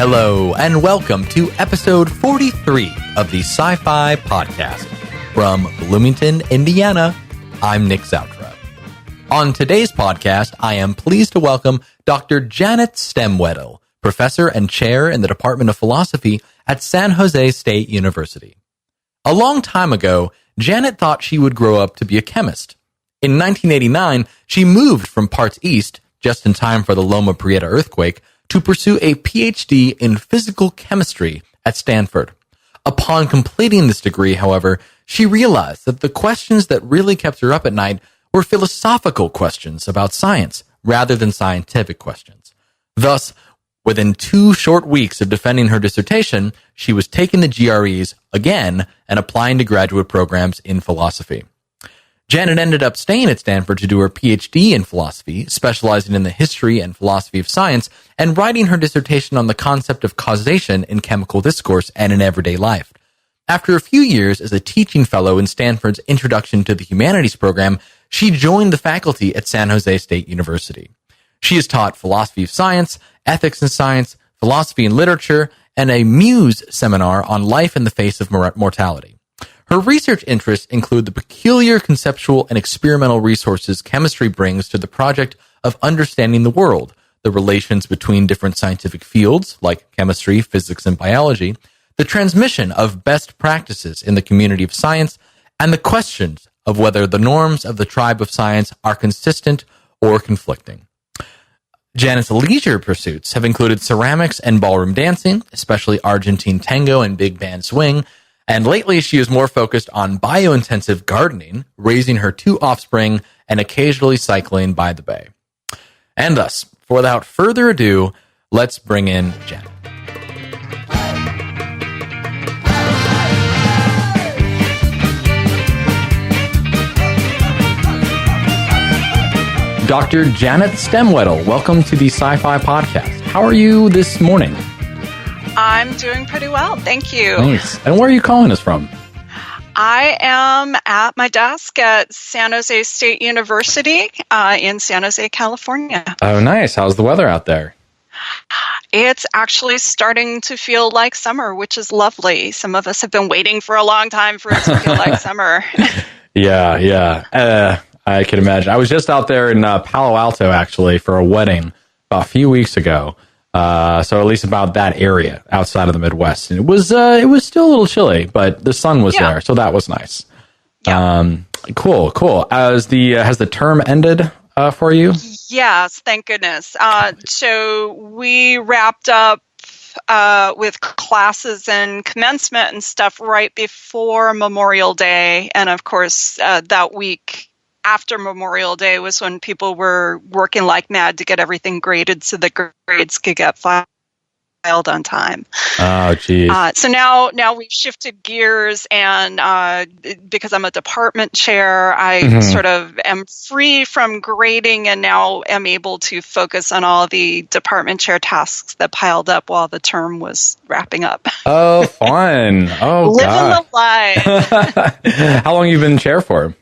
Hello, and welcome to episode 43 of the Sci-Fi Podcast. From Bloomington, Indiana, I'm Nick Zoutra. On today's podcast, I am pleased to welcome Dr. Janet Stemwedel, professor and chair in the Department of Philosophy at San Jose State University. A long time ago, Janet thought she would grow up to be a chemist. In 1989, she moved from parts east, just in time for the Loma Prieta earthquake, to pursue a PhD in physical chemistry at Stanford. Upon completing this degree, however, she realized that the questions that really kept her up at night were philosophical questions about science rather than scientific questions. Thus, within 2 short weeks of defending her dissertation, she was taking the GREs again and applying to graduate programs in philosophy. Janet ended up staying at Stanford to do her PhD in philosophy, specializing in the history and philosophy of science, and writing her dissertation on the concept of causation in chemical discourse and in everyday life. After a few years as a teaching fellow in Stanford's Introduction to the Humanities program, she joined the faculty at San Jose State University. She has taught philosophy of science, ethics in science, philosophy and literature, and a Muse seminar on life in the face of mortality. Her research interests include the peculiar conceptual and experimental resources chemistry brings to the project of understanding the world, the relations between different scientific fields, like chemistry, physics, and biology, the transmission of best practices in the community of science, and the questions of whether the norms of the tribe of science are consistent or conflicting. Janet's leisure pursuits have included ceramics and ballroom dancing, especially Argentine tango and big band swing, and lately, she is more focused on biointensive gardening, raising her 2 offspring, and occasionally cycling by the bay. And thus, without further ado, let's bring in Janet. Dr. Janet Stemwedel, welcome to the Sci-Fi Podcast. How are you this morning? I'm doing pretty well, thank you. Nice. And where are you calling us from? I am at my desk at San Jose State University in San Jose, California. Oh, nice. How's the weather out there? It's actually starting to feel like summer, which is lovely. Some of us have been waiting for a long time for it to feel like summer. Yeah. I can imagine. I was just out there in Palo Alto, actually, for a wedding about a few weeks ago. So at least about that area outside of the Midwest. And it was still a little chilly, but the sun was there. So that was nice. Yeah. Cool. Has the term ended, for you? Yes, thank goodness. So we wrapped up, with classes and commencement and stuff right before Memorial Day. And of course, that week after Memorial Day was when people were working like mad to get everything graded so the grades could get filed on time. Oh, geez. So now we've shifted gears, and because I'm a department chair, I sort of am free from grading and now am able to focus on all the department chair tasks that piled up while the term was wrapping up. Oh, fun. Oh, living God. the life. How long have you been chair for?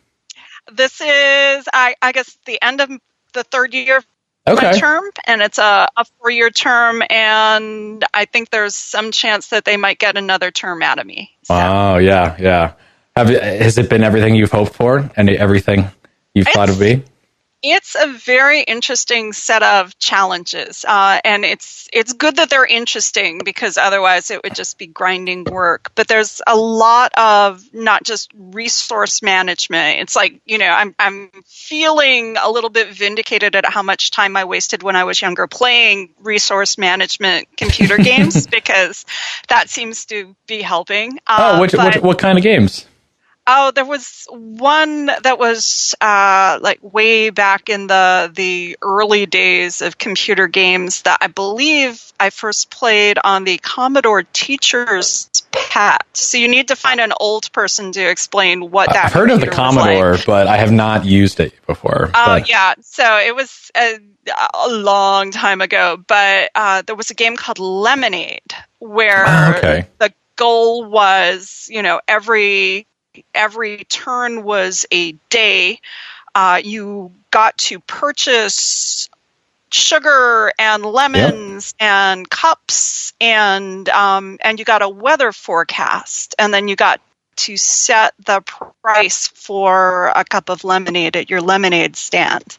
This is, I guess, the end of the 3rd year of my term, and it's a 4-year term, and I think there's some chance that they might get another term out of me. So. Oh, yeah. Has it been everything you've hoped for and everything you've thought it would be? It's a very interesting set of challenges, and it's good that they're interesting because otherwise it would just be grinding work. But there's a lot of not just resource management. It's like, I'm feeling a little bit vindicated at how much time I wasted when I was younger playing resource management computer games because that seems to be helping. What kind of games? Oh, there was one that was like way back in the early days of computer games that I believe I first played on the Commodore Teacher's Pet. So you need to find an old person to explain what that. I've heard of the Commodore, like. But I have not used it before. Oh, yeah. So it was a long time ago, but there was a game called Lemonade where the goal was, every turn was a day. You got to purchase sugar and lemons and cups, and you got a weather forecast, and then you got to set the price for a cup of lemonade at your lemonade stand.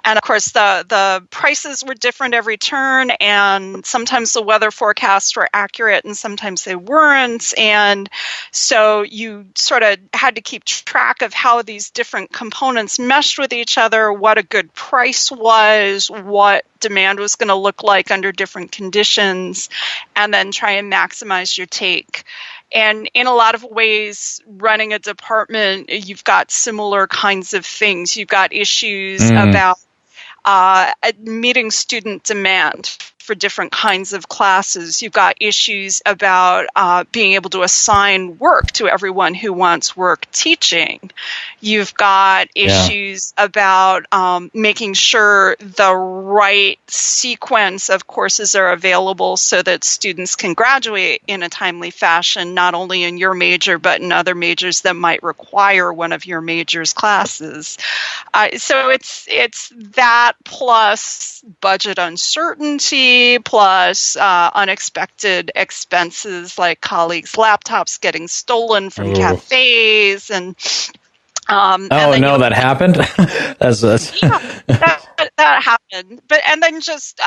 And of course, the prices were different every turn, and sometimes the weather forecasts were accurate and sometimes they weren't. And so you sort of had to keep track of how these different components meshed with each other, what a good price was, what demand was going to look like under different conditions, and then try and maximize your take. And in a lot of ways, running a department, you've got similar kinds of things. You've got issues about meeting student demand for different kinds of classes. You've got issues about being able to assign work to everyone who wants work teaching. You've got issues about making sure the right sequence of courses are available so that students can graduate in a timely fashion, not only in your major, but in other majors that might require one of your major's classes. So it's that plus budget uncertainty, plus unexpected expenses like colleagues' laptops getting stolen from cafes, and that happened. that happened. But and then just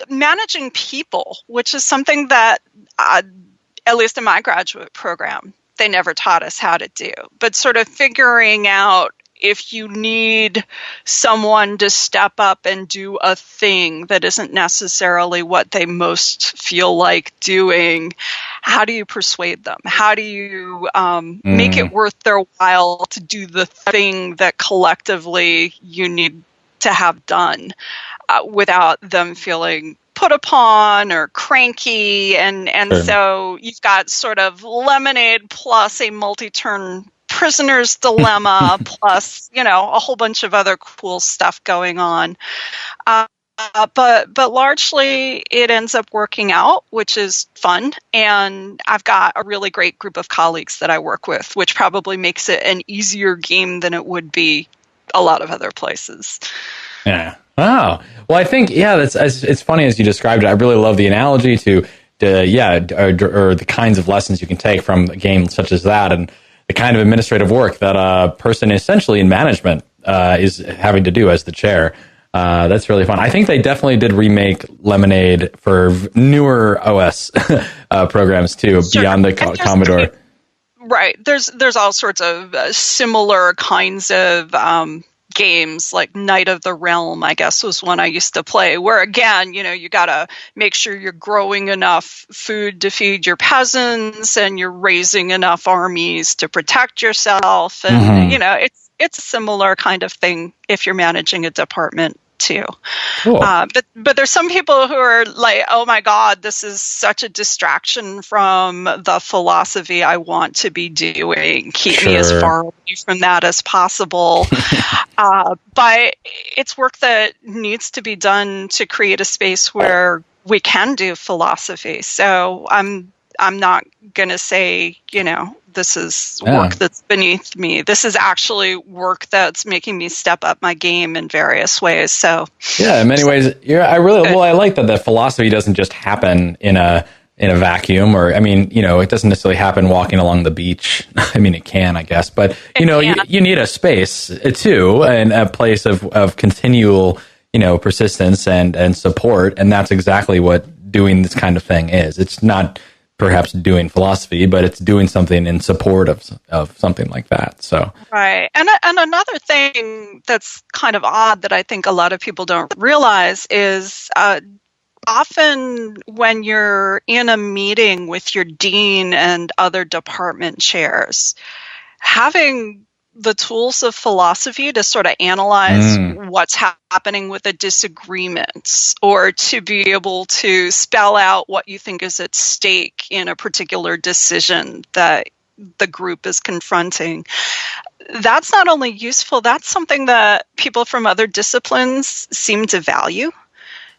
managing people, which is something that, at least in my graduate program, they never taught us how to do. But sort of figuring out, if you need someone to step up and do a thing that isn't necessarily what they most feel like doing, how do you persuade them? How do you make it worth their while to do the thing that collectively you need to have done without them feeling put upon or cranky? And so you've got sort of Lemonade plus a multi-turn prisoner's dilemma plus, a whole bunch of other cool stuff going on. But largely it ends up working out, which is fun. And I've got a really great group of colleagues that I work with, which probably makes it an easier game than it would be a lot of other places. Yeah. Oh, well, I think, it's funny as you described it. I really love the analogy to the kinds of lessons you can take from a game such as that, and the kind of administrative work that a person essentially in management is having to do as the chair. That's really fun. I think they definitely did remake Lemonade for newer OS programs too, beyond the Commodore. Right. There's all sorts of similar kinds of games, like Knight of the Realm, I guess, was one I used to play, where again, you got to make sure you're growing enough food to feed your peasants and you're raising enough armies to protect yourself. And, it's a similar kind of thing if you're managing a department too. Cool. But there's some people who are like, oh my God, this is such a distraction from the philosophy I want to be doing. Keep me as far away from that as possible. But it's work that needs to be done to create a space where we can do philosophy. So I'm not going to say, this is work that's beneath me. This is actually work that's making me step up my game in various ways. So in many ways, I like that philosophy doesn't just happen in a vacuum, or it doesn't necessarily happen walking along the beach. It can, I guess, but you need a space too, and a place of continual persistence and support, and that's exactly what doing this kind of thing is. It's not perhaps doing philosophy, but it's doing something in support of something like that. So right, and another thing that's kind of odd that I think a lot of people don't realize is often when you're in a meeting with your dean and other department chairs, having the tools of philosophy to sort of analyze what's happening with a disagreement, or to be able to spell out what you think is at stake in a particular decision that the group is confronting. That's not only useful, that's something that people from other disciplines seem to value.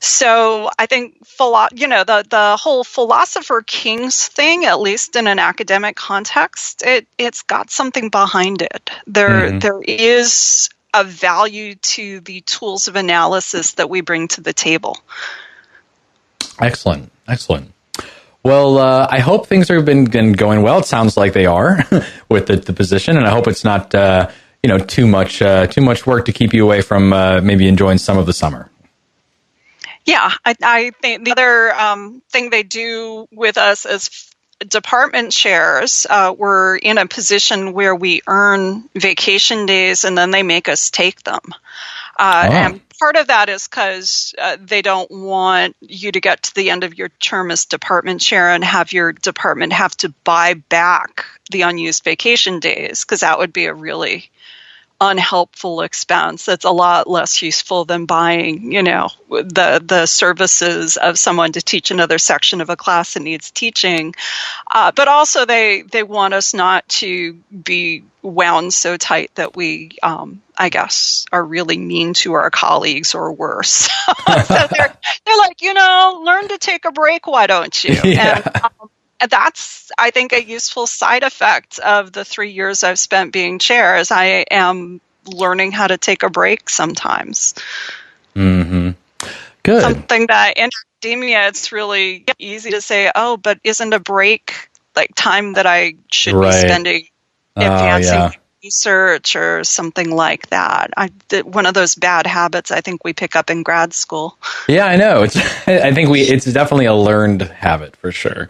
So I think, the whole philosopher kings thing, at least in an academic context, it's got something behind it. There is a value to the tools of analysis that we bring to the table. Excellent. Well, I hope things have been going well. It sounds like they are with the position, and I hope it's not too much work to keep you away from maybe enjoying some of the summer. Yeah, I think the other thing they do with us as department chairs, we're in a position where we earn vacation days and then they make us take them. And part of that is because they don't want you to get to the end of your term as department chair and have your department have to buy back the unused vacation days, because that would be a really unhelpful expense. That's a lot less useful than buying, the services of someone to teach another section of a class that needs teaching. But also they want us not to be wound so tight that we, I guess, are really mean to our colleagues or worse. So they're like, learn to take a break. Why don't you? Yeah. And that's, I think, a useful side effect of the 3 years I've spent being chair, is I am learning how to take a break sometimes. Mm-hmm. Good. Something that in academia, it's really easy to say, oh, but isn't a break like time that I should be spending advancing research or something like that? One of those bad habits I think we pick up in grad school. Yeah, I know. I think it's definitely a learned habit for sure.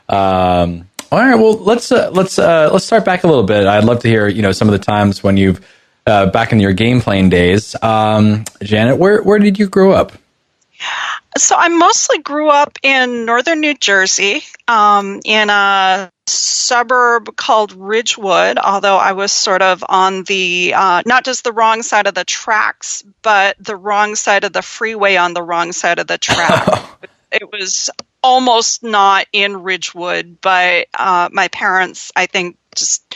All right. Well, let's start back a little bit. I'd love to hear, some of the times when you've back in your game playing days. Janet, where did you grow up? So I mostly grew up in northern New Jersey, in a suburb called Ridgewood, although I was sort of on the, not just the wrong side of the tracks, but the wrong side of the freeway on the wrong side of the track. It was almost not in Ridgewood, but my parents, I think, just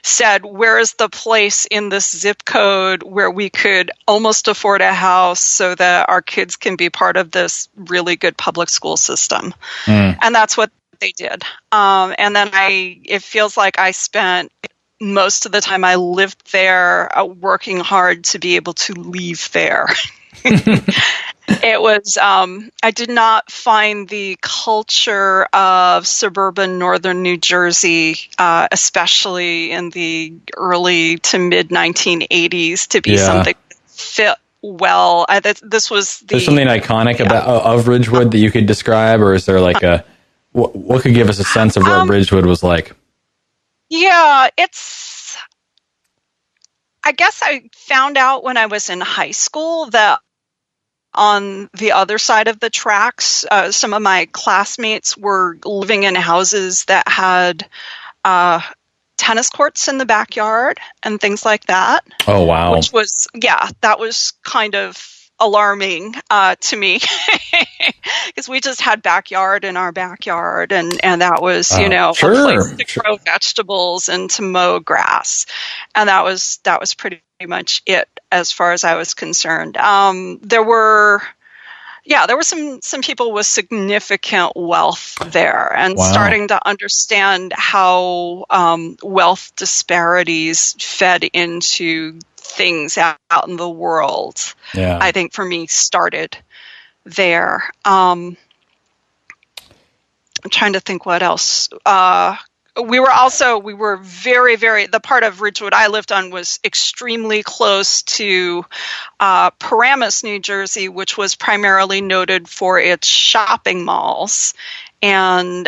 said, where is the place in this zip code where we could almost afford a house so that our kids can be part of this really good public school system? And that's what they did. And then it feels like I spent most of the time I lived there working hard to be able to leave there. It was, I did not find the culture of suburban northern New Jersey, especially in the early to mid 1980s, to be something that fit well. This was There's something iconic of Ridgewood that you could describe, or is there like what could give us a sense of what Ridgewood was like? Yeah, I guess I found out when I was in high school that on the other side of the tracks, some of my classmates were living in houses that had tennis courts in the backyard and things like that. Oh, wow. Which was, that was kind of alarming to me, because we just had backyard in our backyard, and that was, a place to grow vegetables and to mow grass. And that was pretty much it as far as I was concerned. There were some people with significant wealth there, and starting to understand how wealth disparities fed into things out in the world. I think for me started there. I'm trying to think what else. We were very, very, the part of Ridgewood I lived on was extremely close to Paramus, New Jersey, which was primarily noted for its shopping malls. And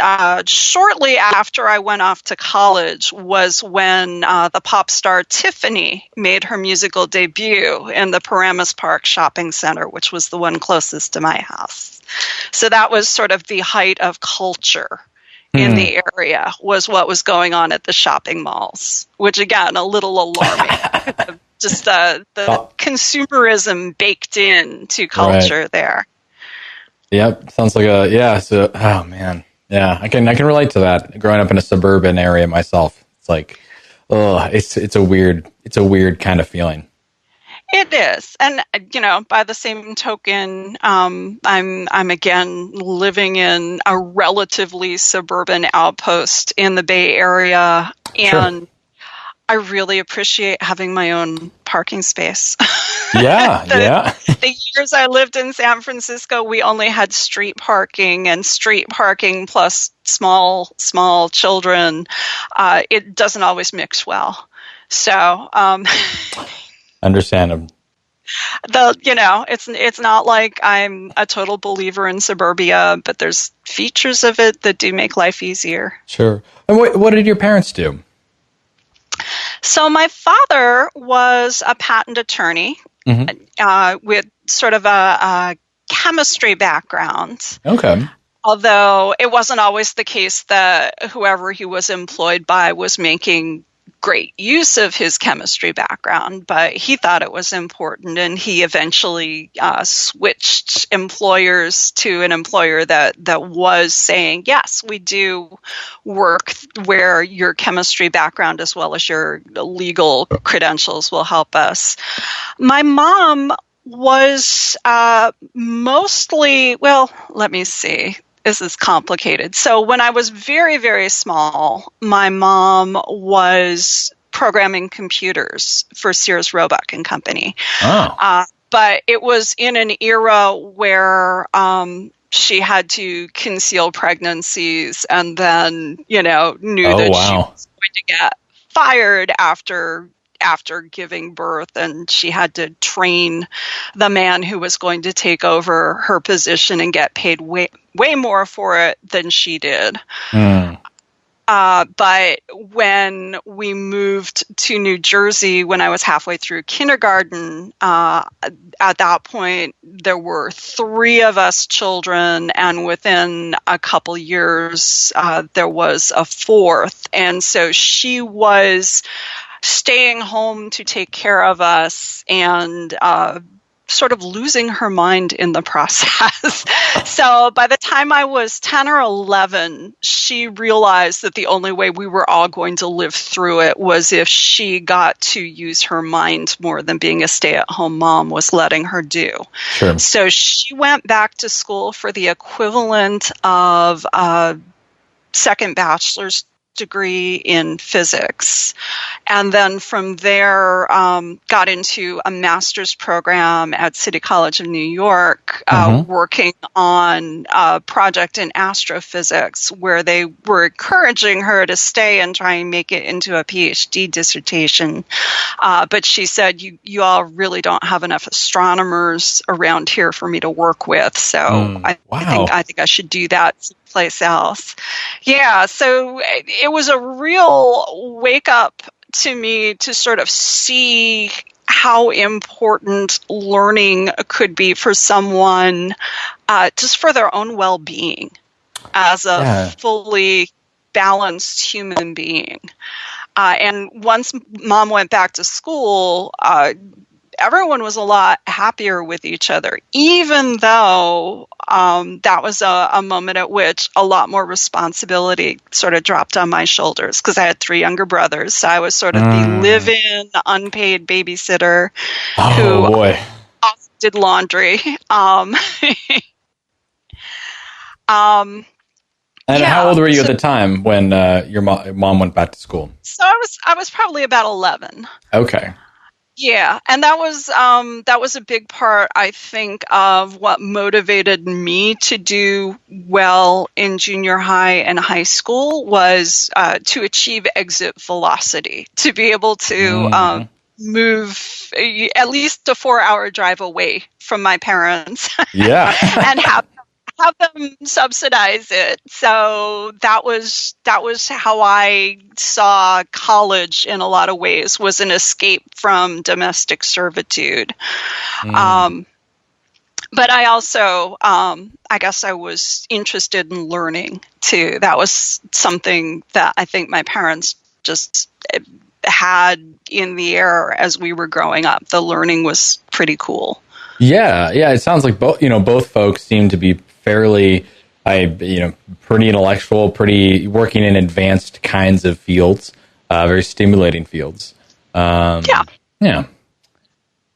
shortly after I went off to college was when the pop star Tiffany made her musical debut in the Paramus Park Shopping Center, which was the one closest to my house. So that was sort of the height of culture in the area, was what was going on at the shopping malls, which again, a little alarming. Just the consumerism baked into culture there. Yep, sounds like oh man, yeah, I can relate to that. Growing up in a suburban area myself, It's like, oh, it's a weird kind of feeling. It is, and by the same token, I'm again living in a relatively suburban outpost in the Bay Area, and Sure. I really appreciate having my own parking space. Yeah, yeah. The years I lived in San Francisco, we only had street parking, and street parking plus small children. It doesn't always mix well. So. Understandable. It's not like I'm a total believer in suburbia, but there's features of it that do make life easier. Sure. And what did your parents do? So my father was a patent attorney with sort of a chemistry background. Okay. Although it wasn't always the case that whoever he was employed by was making great use of his chemistry background, but he thought it was important, and he eventually switched employers to an employer that was saying, yes, we do work where your chemistry background as well as your legal credentials will help us. My mom was mostly, well, let me see. This is complicated. So when I was very, very small, my mom was programming computers for Sears Roebuck and Company. Oh. But it was in an era where she had to conceal pregnancies, and then, knew that she was going to get fired after giving birth, and she had to train the man who was going to take over her position and get paid way more for it than she did. But when we moved to New Jersey, when I was halfway through kindergarten, at that point, there were 3 of us children, and within a couple years, there was a 4th. And so she was staying home to take care of us and sort of losing her mind in the process. So by the time I was 10 or 11, she realized that the only way we were all going to live through it was if she got to use her mind more than being a stay-at-home mom was letting her do. Sure. So she went back to school for the equivalent of a second bachelor's degree in physics, and then from there got into a master's program at City College of New York, working on a project in astrophysics where they were encouraging her to stay and try and make it into a PhD dissertation. But she said, you all really don't have enough astronomers around here for me to work with, so I think I should do that someplace else. Yeah, so it was a real wake up to me to sort of see how important learning could be for someone just for their own well-being as a fully balanced human being. And once Mom went back to school, everyone was a lot happier with each other, even though that was a moment at which a lot more responsibility sort of dropped on my shoulders because I had 3 younger brothers. So I was sort of the live-in, unpaid babysitter who also did laundry. And how old were you at the time when your mom went back to school? So I was probably about 11. Okay. Yeah, and that was a big part, I think, of what motivated me to do well in junior high and high school was to achieve exit velocity, to be able to move at least a 4-hour drive away from my parents, and have them subsidize it. So that was how I saw college in a lot of ways, was an escape from domestic servitude. But I also, I guess I was interested in learning too. That was something that I think my parents just had in the air as we were growing up. The learning was pretty cool. Yeah. It sounds like both folks seem to be fairly, pretty intellectual, pretty working in advanced kinds of fields. very stimulating fields. Yeah.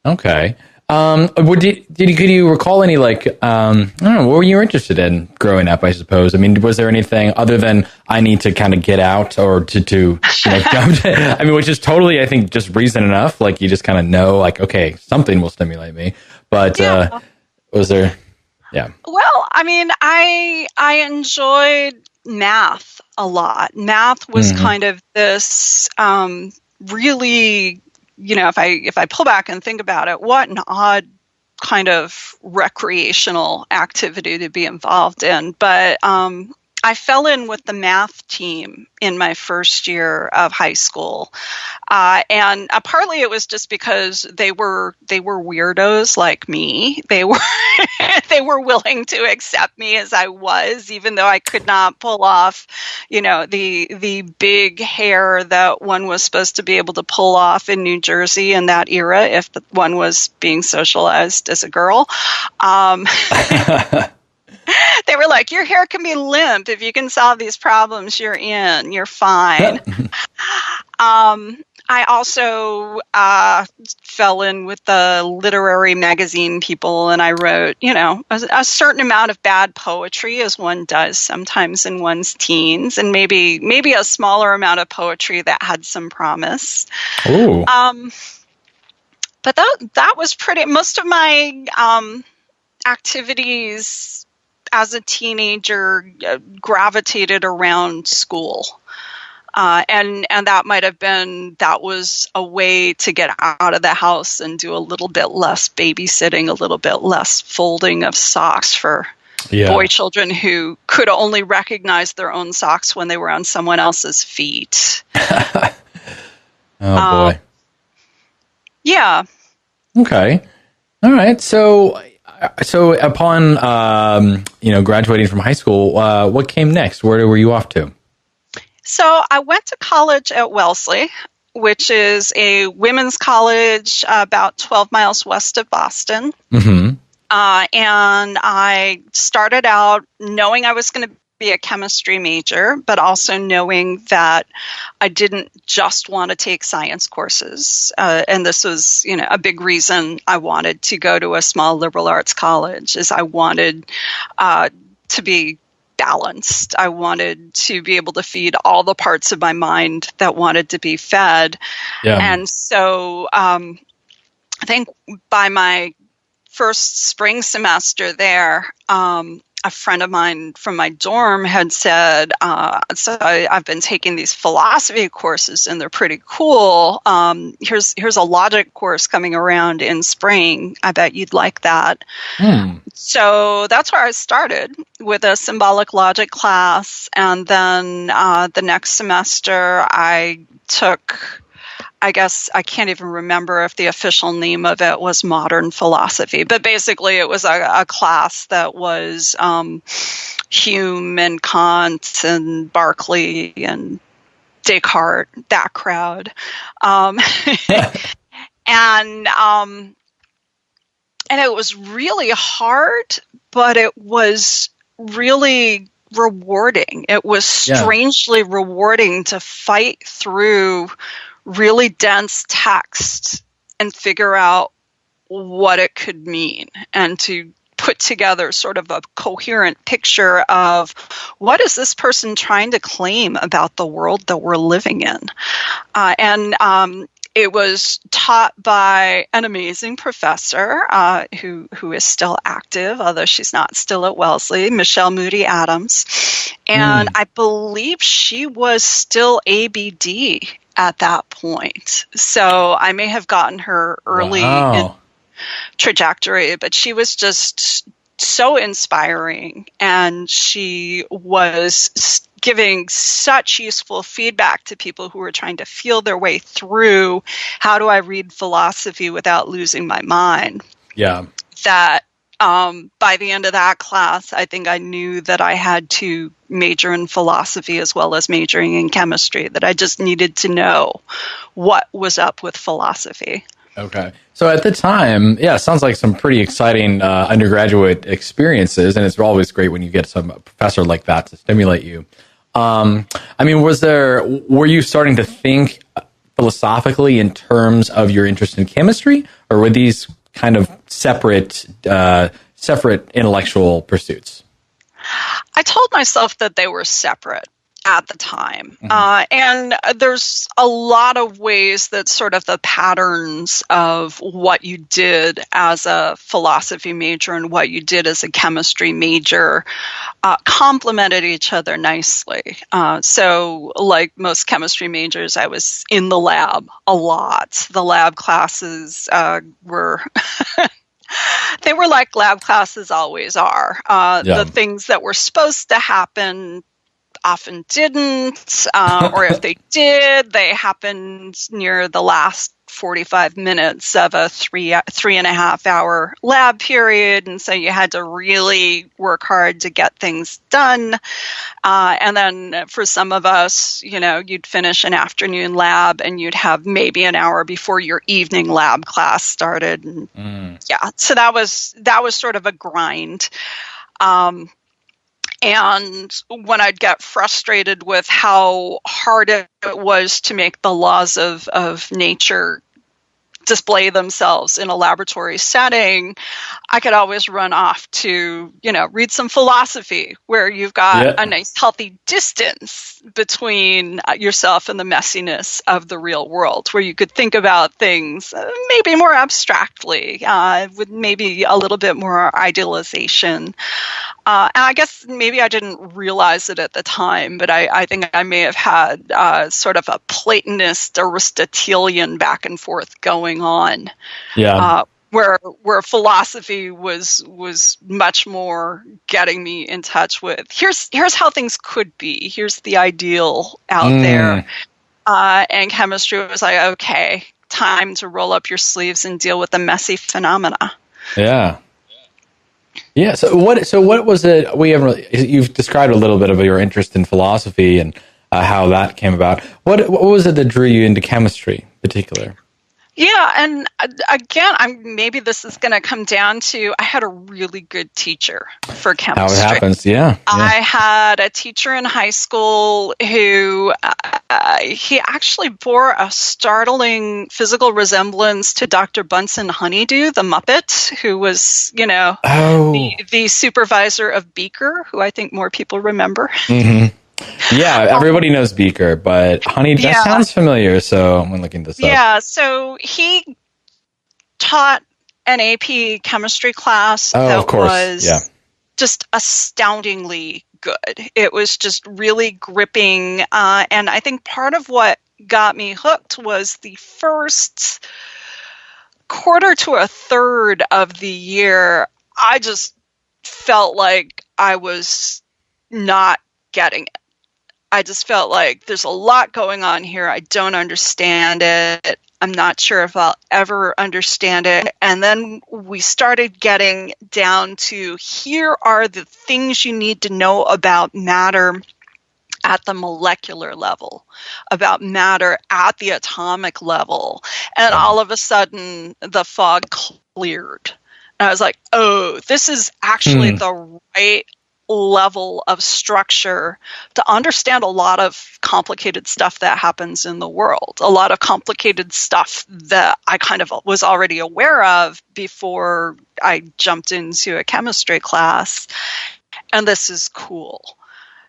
Okay. Could you recall any, like, I don't know, what were you interested in growing up, I suppose? I mean, was there anything other than I need to kind of get out or to jump to, I mean, which is totally, I think, just reason enough. Like, you just kind of know, like, okay, something will stimulate me. But was there, yeah. Well, I mean, I enjoyed math a lot. Math was kind of this really, if I pull back and think about it, what an odd kind of recreational activity to be involved in. But I fell in with the math team in my first year of high school, and partly it was just because they were weirdos like me. They were they were willing to accept me as I was, even though I could not pull off, the big hair that one was supposed to be able to pull off in New Jersey in that era if one was being socialized as a girl. They were like, your hair can be limp. If you can solve these problems, you're fine. I also fell in with the literary magazine people, and I wrote, a certain amount of bad poetry, as one does sometimes in one's teens, and maybe a smaller amount of poetry that had some promise. Ooh. But that was most of my activities as a teenager gravitated around school. And that was a way to get out of the house and do a little bit less babysitting, a little bit less folding of socks for boy children who could only recognize their own socks when they were on someone else's feet. Oh, boy. Yeah. Okay. All right. So upon, graduating from high school, what came next? Where were you off to? So I went to college at Wellesley, which is a women's college about 12 miles west of Boston. Mm-hmm. And I started out knowing I was going to be a chemistry major, but also knowing that I didn't just want to take science courses. And this was, a big reason I wanted to go to a small liberal arts college, is I wanted to be balanced. I wanted to be able to feed all the parts of my mind that wanted to be fed. Yeah. And so I think by my first spring semester there, a friend of mine from my dorm had said, so I've been taking these philosophy courses and they're pretty cool. Here's a logic course coming around in spring. I bet you'd like that. So that's where I started, with a symbolic logic class. And then the next semester I took, I guess I can't even remember if the official name of it was modern philosophy, but basically it was a class that was Hume and Kant and Berkeley and Descartes, that crowd. And it was really hard, but it was really rewarding. It was strangely rewarding to fight through really dense text and figure out what it could mean, and to put together sort of a coherent picture of what is this person trying to claim about the world that we're living in. And it was taught by an amazing professor who is still active, although she's not still at Wellesley, Michelle Moody Adams. And I believe she was still ABD at that point. So I may have gotten her early in trajectory, but she was just so inspiring, and she was giving such useful feedback to people who were trying to feel their way through how do I read philosophy without losing my mind. Yeah. That by the end of that class, I think I knew that I had to major in philosophy as well as majoring in chemistry, that I just needed to know what was up with philosophy. Okay. So at the time, it sounds like some pretty exciting undergraduate experiences, and it's always great when you get some professor like that to stimulate you. Were you starting to think philosophically in terms of your interest in chemistry, or were these kind of separate intellectual pursuits? I told myself that they were separate at the time. And there's a lot of ways that sort of the patterns of what you did as a philosophy major and what you did as a chemistry major complemented each other nicely. So like most chemistry majors, I was in the lab a lot. The lab classes were... They were like lab classes always are. The things that were supposed to happen often didn't, or if they did, they happened near the last 45 minutes of a 3.5 hour lab period. And so you had to really work hard to get things done. And then for some of us, you'd finish an afternoon lab and you'd have maybe an hour before your evening lab class started. And so that was sort of a grind. And when I'd get frustrated with how hard it was to make the laws of nature display themselves in a laboratory setting, I could always run off to, read some philosophy where you've got a nice healthy distance between yourself and the messiness of the real world, where you could think about things maybe more abstractly, with maybe a little bit more idealization. And I guess maybe I didn't realize it at the time, but I think I may have had sort of a Platonist Aristotelian back and forth going on, where philosophy was much more getting me in touch with here's how things could be, here's the ideal out there, and chemistry was like, okay, time to roll up your sleeves and deal with the messy phenomena. Yeah. So what was it? You've described a little bit of your interest in philosophy and how that came about. What was it that drew you into chemistry in particular? Yeah, and again, maybe this is going to come down to I had a really good teacher for chemistry. How it happens, yeah. I had a teacher in high school who he actually bore a startling physical resemblance to Dr. Bunsen Honeydew, the Muppet, who was, the supervisor of Beaker, who I think more people remember. Mm-hmm. Yeah, everybody knows Beaker, but that sounds familiar, so I'm looking this up. Yeah, so he taught an AP chemistry class that was just astoundingly good. It was just really gripping, and I think part of what got me hooked was the first quarter to a third of the year, I just felt like I was not getting it. I just felt like there's a lot going on here. I don't understand it. I'm not sure if I'll ever understand it. And then we started getting down to here are the things you need to know about matter at the molecular level, about matter at the atomic level. And all of a sudden, the fog cleared. And I was like, oh, this is actually the right level of structure to understand a lot of complicated stuff that happens in the world, a lot of complicated stuff that I kind of was already aware of before I jumped into a chemistry class. And this is cool.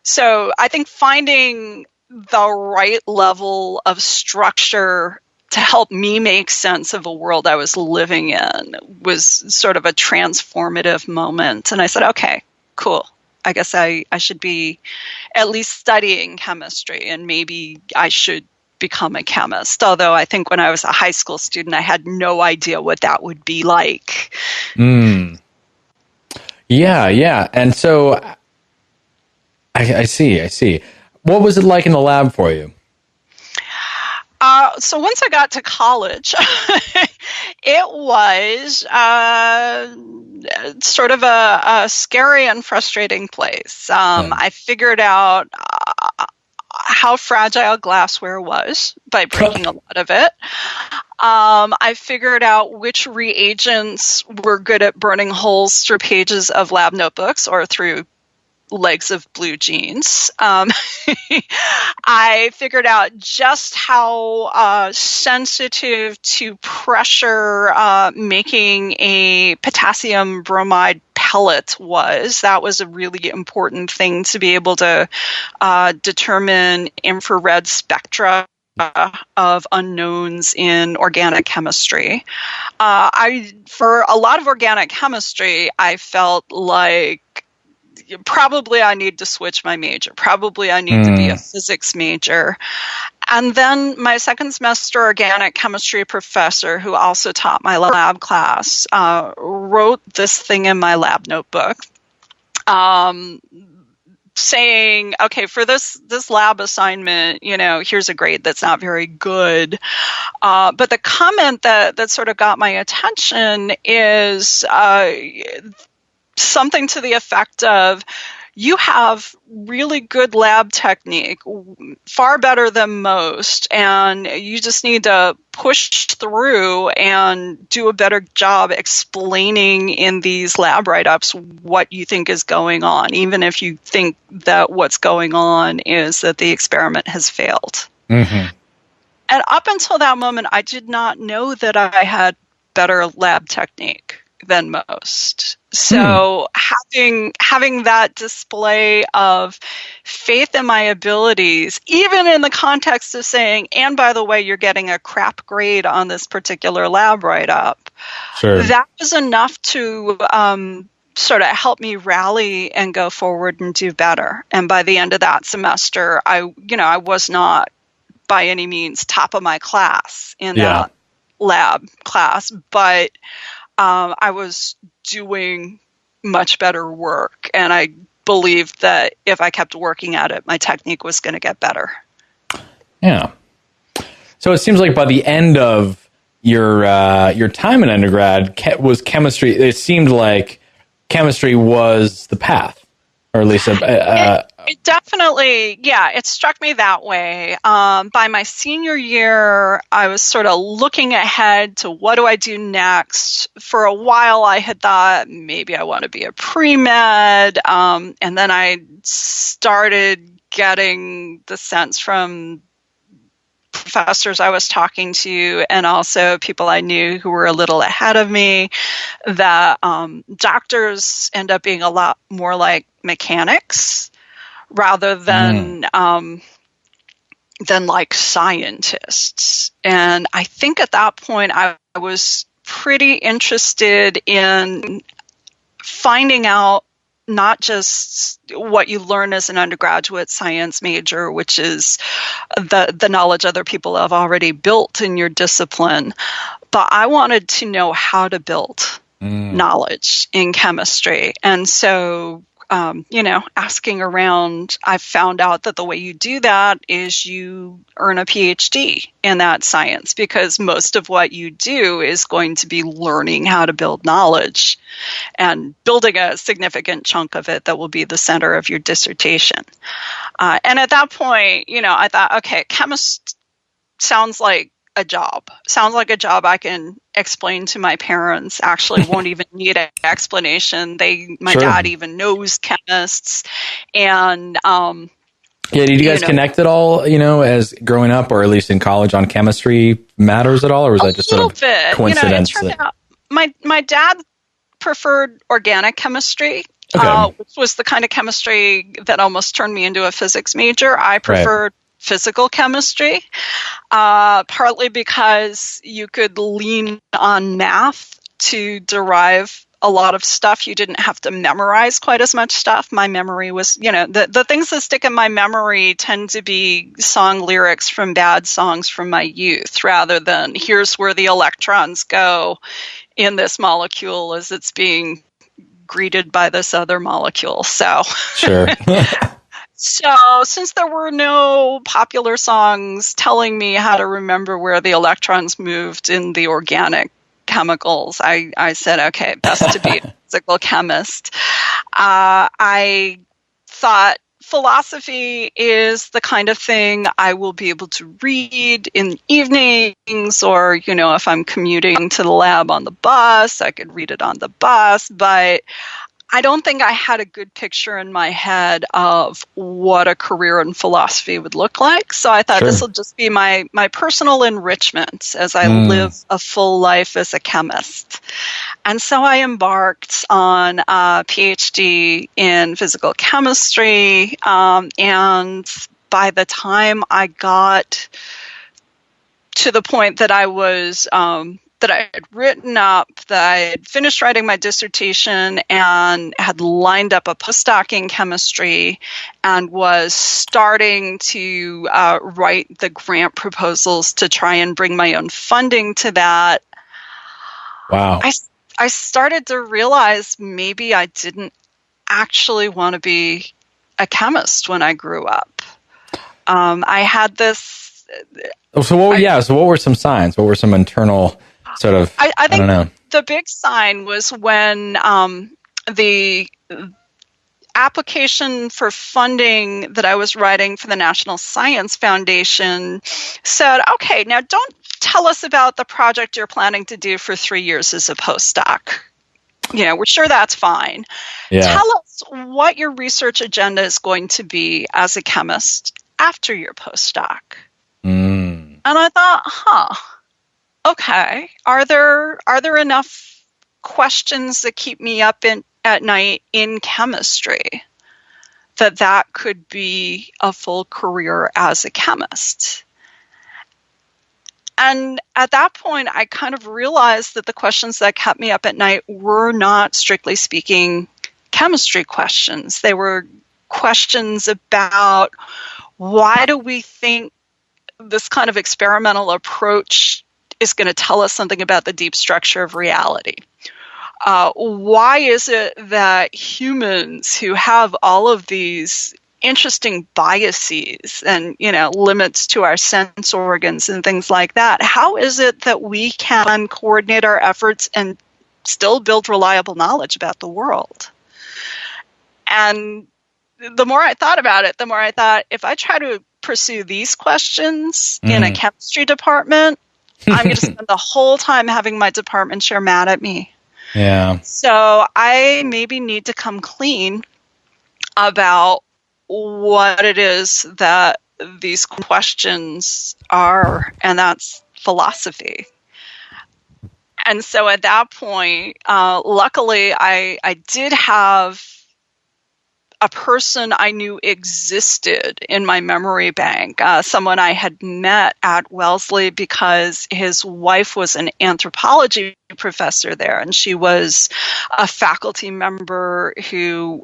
So I think finding the right level of structure to help me make sense of a world I was living in was sort of a transformative moment. And I said, okay, cool. I guess I should be at least studying chemistry, and maybe I should become a chemist. Although I think when I was a high school student, I had no idea what that would be like. Yeah. And so I see. What was it like in the lab for you? So once I got to college, it was sort of a scary and frustrating place. I figured out how fragile glassware was by breaking a lot of it. I figured out which reagents were good at burning holes through pages of lab notebooks or through legs of blue jeans. I figured out just how sensitive to pressure making a potassium bromide pellet was. That was a really important thing to be able to determine infrared spectra of unknowns in organic chemistry. For a lot of organic chemistry, I felt like probably I need to switch my major. Probably I need to be a physics major. And then my second semester organic chemistry professor, who also taught my lab class, wrote this thing in my lab notebook, saying, okay, for this lab assignment, here's a grade that's not very good. But the comment that sort of got my attention is something to the effect of, you have really good lab technique, far better than most, and you just need to push through and do a better job explaining in these lab write-ups what you think is going on, even if you think that what's going on is that the experiment has failed. Mm-hmm. And up until that moment, I did not know that I had better lab technique than most. So having that display of faith in my abilities, even in the context of saying, and by the way, you're getting a crap grade on this particular lab write-up, that was enough to sort of help me rally and go forward and do better. And by the end of that semester, I was not by any means top of my class in that lab class, but I was doing much better work, and I believed that if I kept working at it, my technique was going to get better. Yeah. So it seems like by the end of your time in undergrad, was chemistry. It seemed like chemistry was the path, or at least it definitely, it struck me that way. By my senior year, I was sort of looking ahead to what do I do next. For a while, I had thought maybe I want to be a pre-med, and then I started getting the sense from professors I was talking to and also people I knew who were a little ahead of me that doctors end up being a lot more like mechanics rather than like scientists. And I think at that point I was pretty interested in finding out not just what you learn as an undergraduate science major, which is the knowledge other people have already built in your discipline, but I wanted to know how to build knowledge in chemistry. And so, asking around, I found out that the way you do that is you earn a PhD in that science, because most of what you do is going to be learning how to build knowledge and building a significant chunk of it that will be the center of your dissertation. And at that point, I thought, okay, chemist sounds like a job. Sounds like a job I can explain to my parents. Actually won't even need an explanation. My dad even knows chemists. And did you guys connect at all, as growing up or at least in college on chemistry matters at all? Or was that just sort of coincidence? It turned out my dad preferred organic chemistry, which was the kind of chemistry that almost turned me into a physics major. I preferred physical chemistry, partly because you could lean on math to derive a lot of stuff. You didn't have to memorize quite as much stuff. My memory was, the things that stick in my memory tend to be song lyrics from bad songs from my youth, rather than here's where the electrons go in this molecule as it's being greeted by this other molecule. So sure. So since there were no popular songs telling me how to remember where the electrons moved in the organic chemicals, I said, okay, best to be a physical chemist. I thought philosophy is the kind of thing I will be able to read in the evenings, or, if I'm commuting to the lab on the bus, I could read it on the bus. But I don't think I had a good picture in my head of what a career in philosophy would look like. So I thought this will just be my personal enrichment as I live a full life as a chemist. And so I embarked on a PhD in physical chemistry. And by the time I got to the point that I was that I had written up, that I had finished writing my dissertation and had lined up a postdoc in chemistry and was starting to write the grant proposals to try and bring my own funding to that. Wow. I started to realize maybe I didn't actually want to be a chemist when I grew up. I had this... So what were some signs? What were some internal sort of, I think don't know. The big sign was when the application for funding that I was writing for the National Science Foundation said, okay, now don't tell us about the project you're planning to do for 3 years as a postdoc. We're sure that's fine. Yeah. Tell us what your research agenda is going to be as a chemist after your postdoc. And I thought, okay, are there enough questions that keep me up at night in chemistry that could be a full career as a chemist? And at that point, I kind of realized that the questions that kept me up at night were not, strictly speaking, chemistry questions. They were questions about why do we think this kind of experimental approach is going to tell us something about the deep structure of reality? Why is it that humans who have all of these interesting biases and, limits to our sense organs and things like that, how is it that we can coordinate our efforts and still build reliable knowledge about the world? And the more I thought about it, the more I thought, if I try to pursue these questions in a chemistry department, I'm going to spend the whole time having my department chair mad at me. Yeah. So I maybe need to come clean about what it is that these questions are, and that's philosophy. And so at that point, luckily, I did have a person I knew existed in my memory bank, someone I had met at Wellesley because his wife was an anthropology professor there, and she was a faculty member who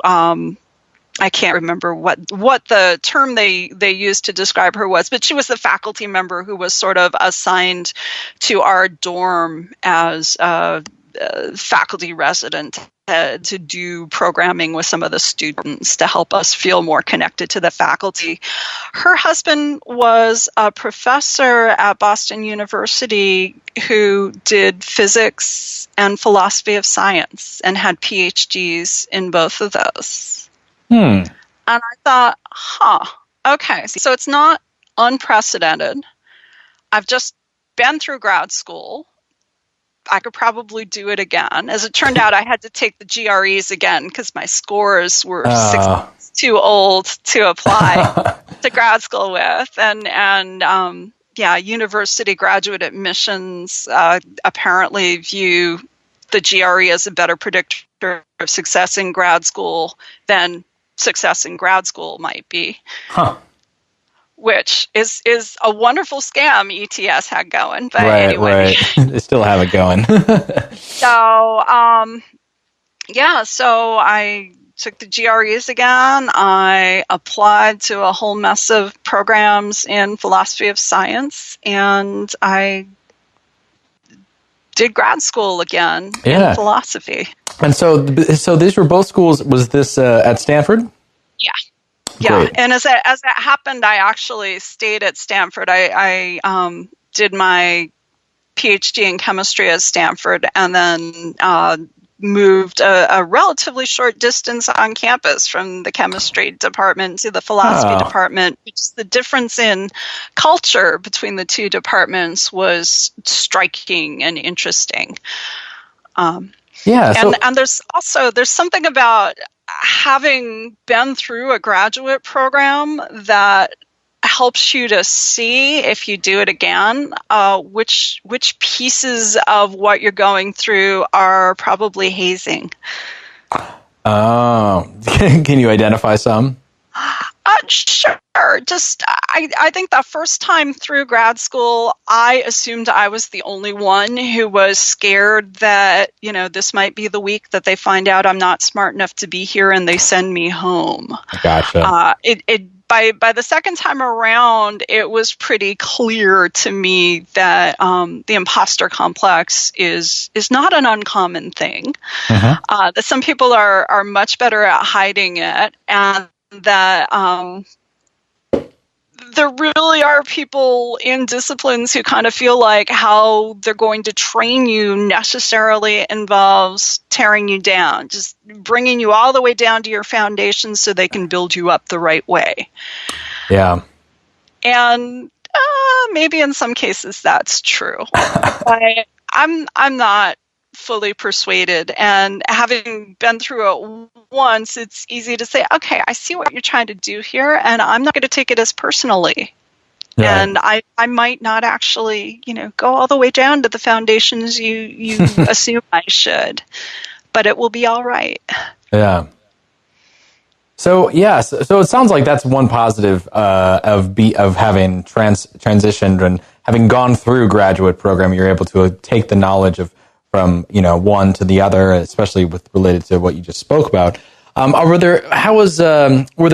I can't remember what the term they used to describe her was, but she was the faculty member who was sort of assigned to our dorm as a faculty resident to do programming with some of the students to help us feel more connected to the faculty. Her husband was a professor at Boston University who did physics and philosophy of science and had PhDs in both of those. And I thought, okay, so it's not unprecedented. I've just been through grad school. I could probably do it again. As it turned out, I had to take the GREs again because my scores were 6 months too old to apply to grad school with. And university graduate admissions apparently view the GRE as a better predictor of success in grad school than success in grad school might be. Which is a wonderful scam ETS had going. But anyway. Right. They still have it going. So I took the GREs again. I applied to a whole mess of programs in philosophy of science, and I did grad school again in philosophy. And so these were both schools. Was this at Stanford? Yeah. Yeah, great. And as it happened, I actually stayed at Stanford. I did my PhD in chemistry at Stanford, and then moved a relatively short distance on campus from the chemistry department to the philosophy department. The difference in culture between the two departments was striking and interesting. Yeah. So, And there's something about having been through a graduate program that helps you to see, if you do it again, which pieces of what you're going through are probably hazing. oh, can you identify some? Sure. Just, I think the first time through grad school, I assumed I was the only one who was scared that, this might be the week that they find out I'm not smart enough to be here and they send me home. Gotcha. By the second time around, it was pretty clear to me that the imposter complex is not an uncommon thing. That some people are much better at hiding it, and that there really are people in disciplines who kind of feel like how they're going to train you necessarily involves tearing you down, just bringing you all the way down to your foundation so they can build you up the right way. Yeah. And maybe in some cases that's true. But I'm not fully persuaded, and having been through it once, it's easy to say, okay, I see what you're trying to do here, and I'm not going to take it as personally. Right. And I might not actually, go all the way down to the foundations you assume I should, but it will be all right. Yeah. So so it sounds like that's one positive of having transitioned and having gone through graduate program. You're able to take the knowledge from one to the other, especially related to what you just spoke about. Were there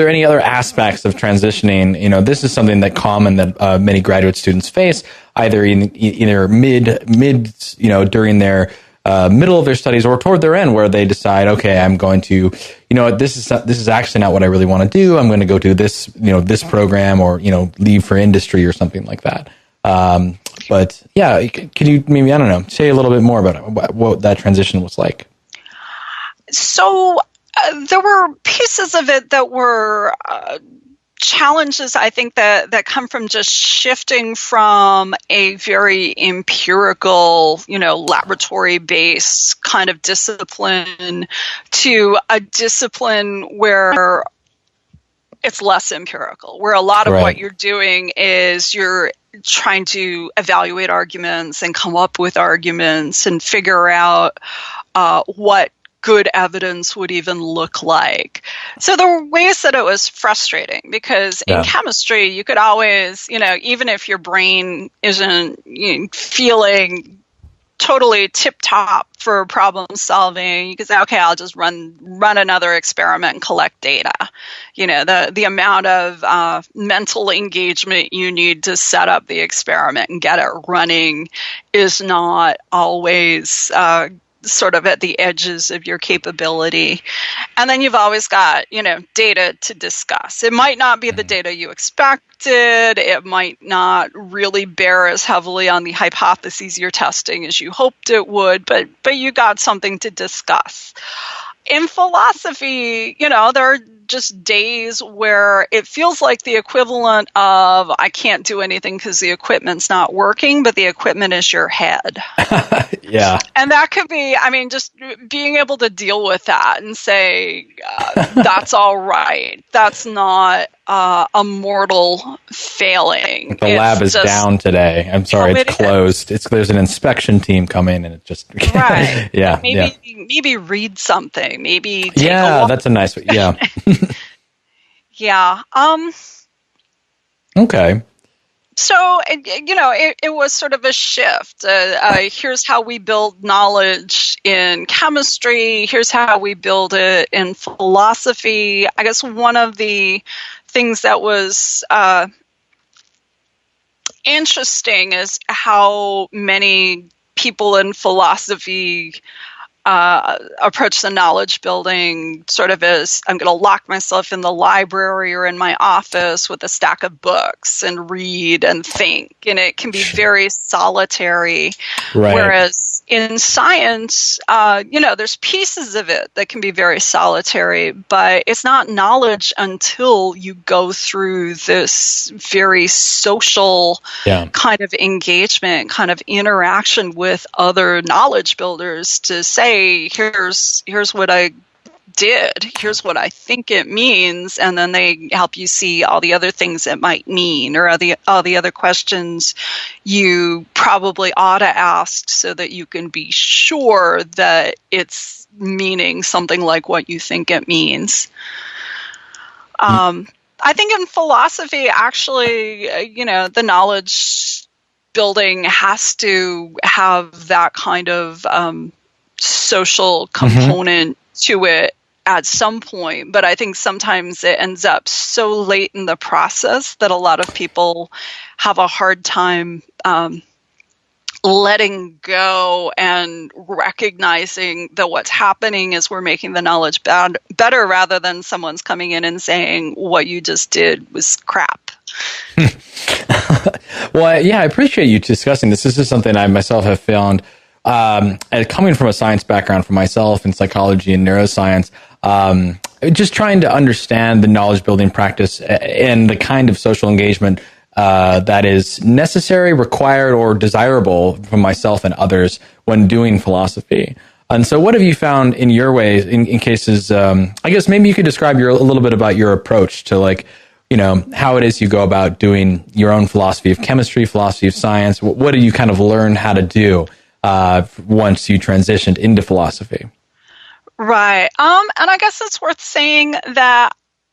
any other aspects of transitioning? This is something that common that many graduate students face, either either mid during their middle of their studies or toward their end, where they decide, okay, I'm going to, this is actually not what I really want to do. I'm going to go do this, this program, or leave for industry or something like that. But yeah, can you maybe, I don't know, say a little bit more about what that transition was like? So there were pieces of it that were challenges, I think, that come from just shifting from a very empirical, laboratory-based kind of discipline to a discipline where it's less empirical, where a lot of what you're doing is you're trying to evaluate arguments and come up with arguments and figure out what good evidence would even look like. So there were ways that it was frustrating, because in chemistry, you could always, even if your brain isn't feeling totally tip-top for problem solving, you could say, okay, I'll just run another experiment and collect data. The amount of mental engagement you need to set up the experiment and get it running is not always sort of at the edges of your capability. And then you've always got, data to discuss. It might not be the data you expected. It might not really bear as heavily on the hypotheses you're testing as you hoped it would, but you got something to discuss. In philosophy, there are just days where it feels like the equivalent of I can't do anything because the equipment's not working, but the equipment is your head. Yeah. And that could be, just being able to deal with that and say, that's all right. That's not a mortal failing. The lab is down today. I'm sorry, it's closed. There's an inspection team coming, and it just right. Yeah. Maybe read something. Maybe take a walk. That's a nice way. Yeah. Yeah. Okay. So, it was sort of a shift. Here's how we build knowledge in chemistry. Here's how we build it in philosophy. I guess one of the things that was interesting is how many people in philosophy approach the knowledge building sort of as I'm going to lock myself in the library or in my office with a stack of books and read and think. And it can be very solitary. Right. Whereas in science, there's pieces of it that can be very solitary, but it's not knowledge until you go through this very social kind of engagement, kind of interaction with other knowledge builders to say, here's what I did, here's what I think it means, and then they help you see all the other things it might mean, or all the other questions you probably ought to ask so that you can be sure that it's meaning something like what you think it means. I think in philosophy, actually, the knowledge building has to have that kind of social component to it at some point, but I think sometimes it ends up so late in the process that a lot of people have a hard time letting go and recognizing that what's happening is we're making the knowledge better rather than someone's coming in and saying what you just did was crap. Well, yeah, I appreciate you discussing this. This is something I myself have found, coming from a science background for myself in psychology and neuroscience, just trying to understand the knowledge building practice and the kind of social engagement that is necessary, required, or desirable for myself and others when doing philosophy. And so what have you found in your ways, in cases, I guess maybe you could describe a little bit about your approach to how it is you go about doing your own philosophy of chemistry, philosophy of science. What did you kind of learn how to do once you transitioned into philosophy? Right. And I guess it's worth saying that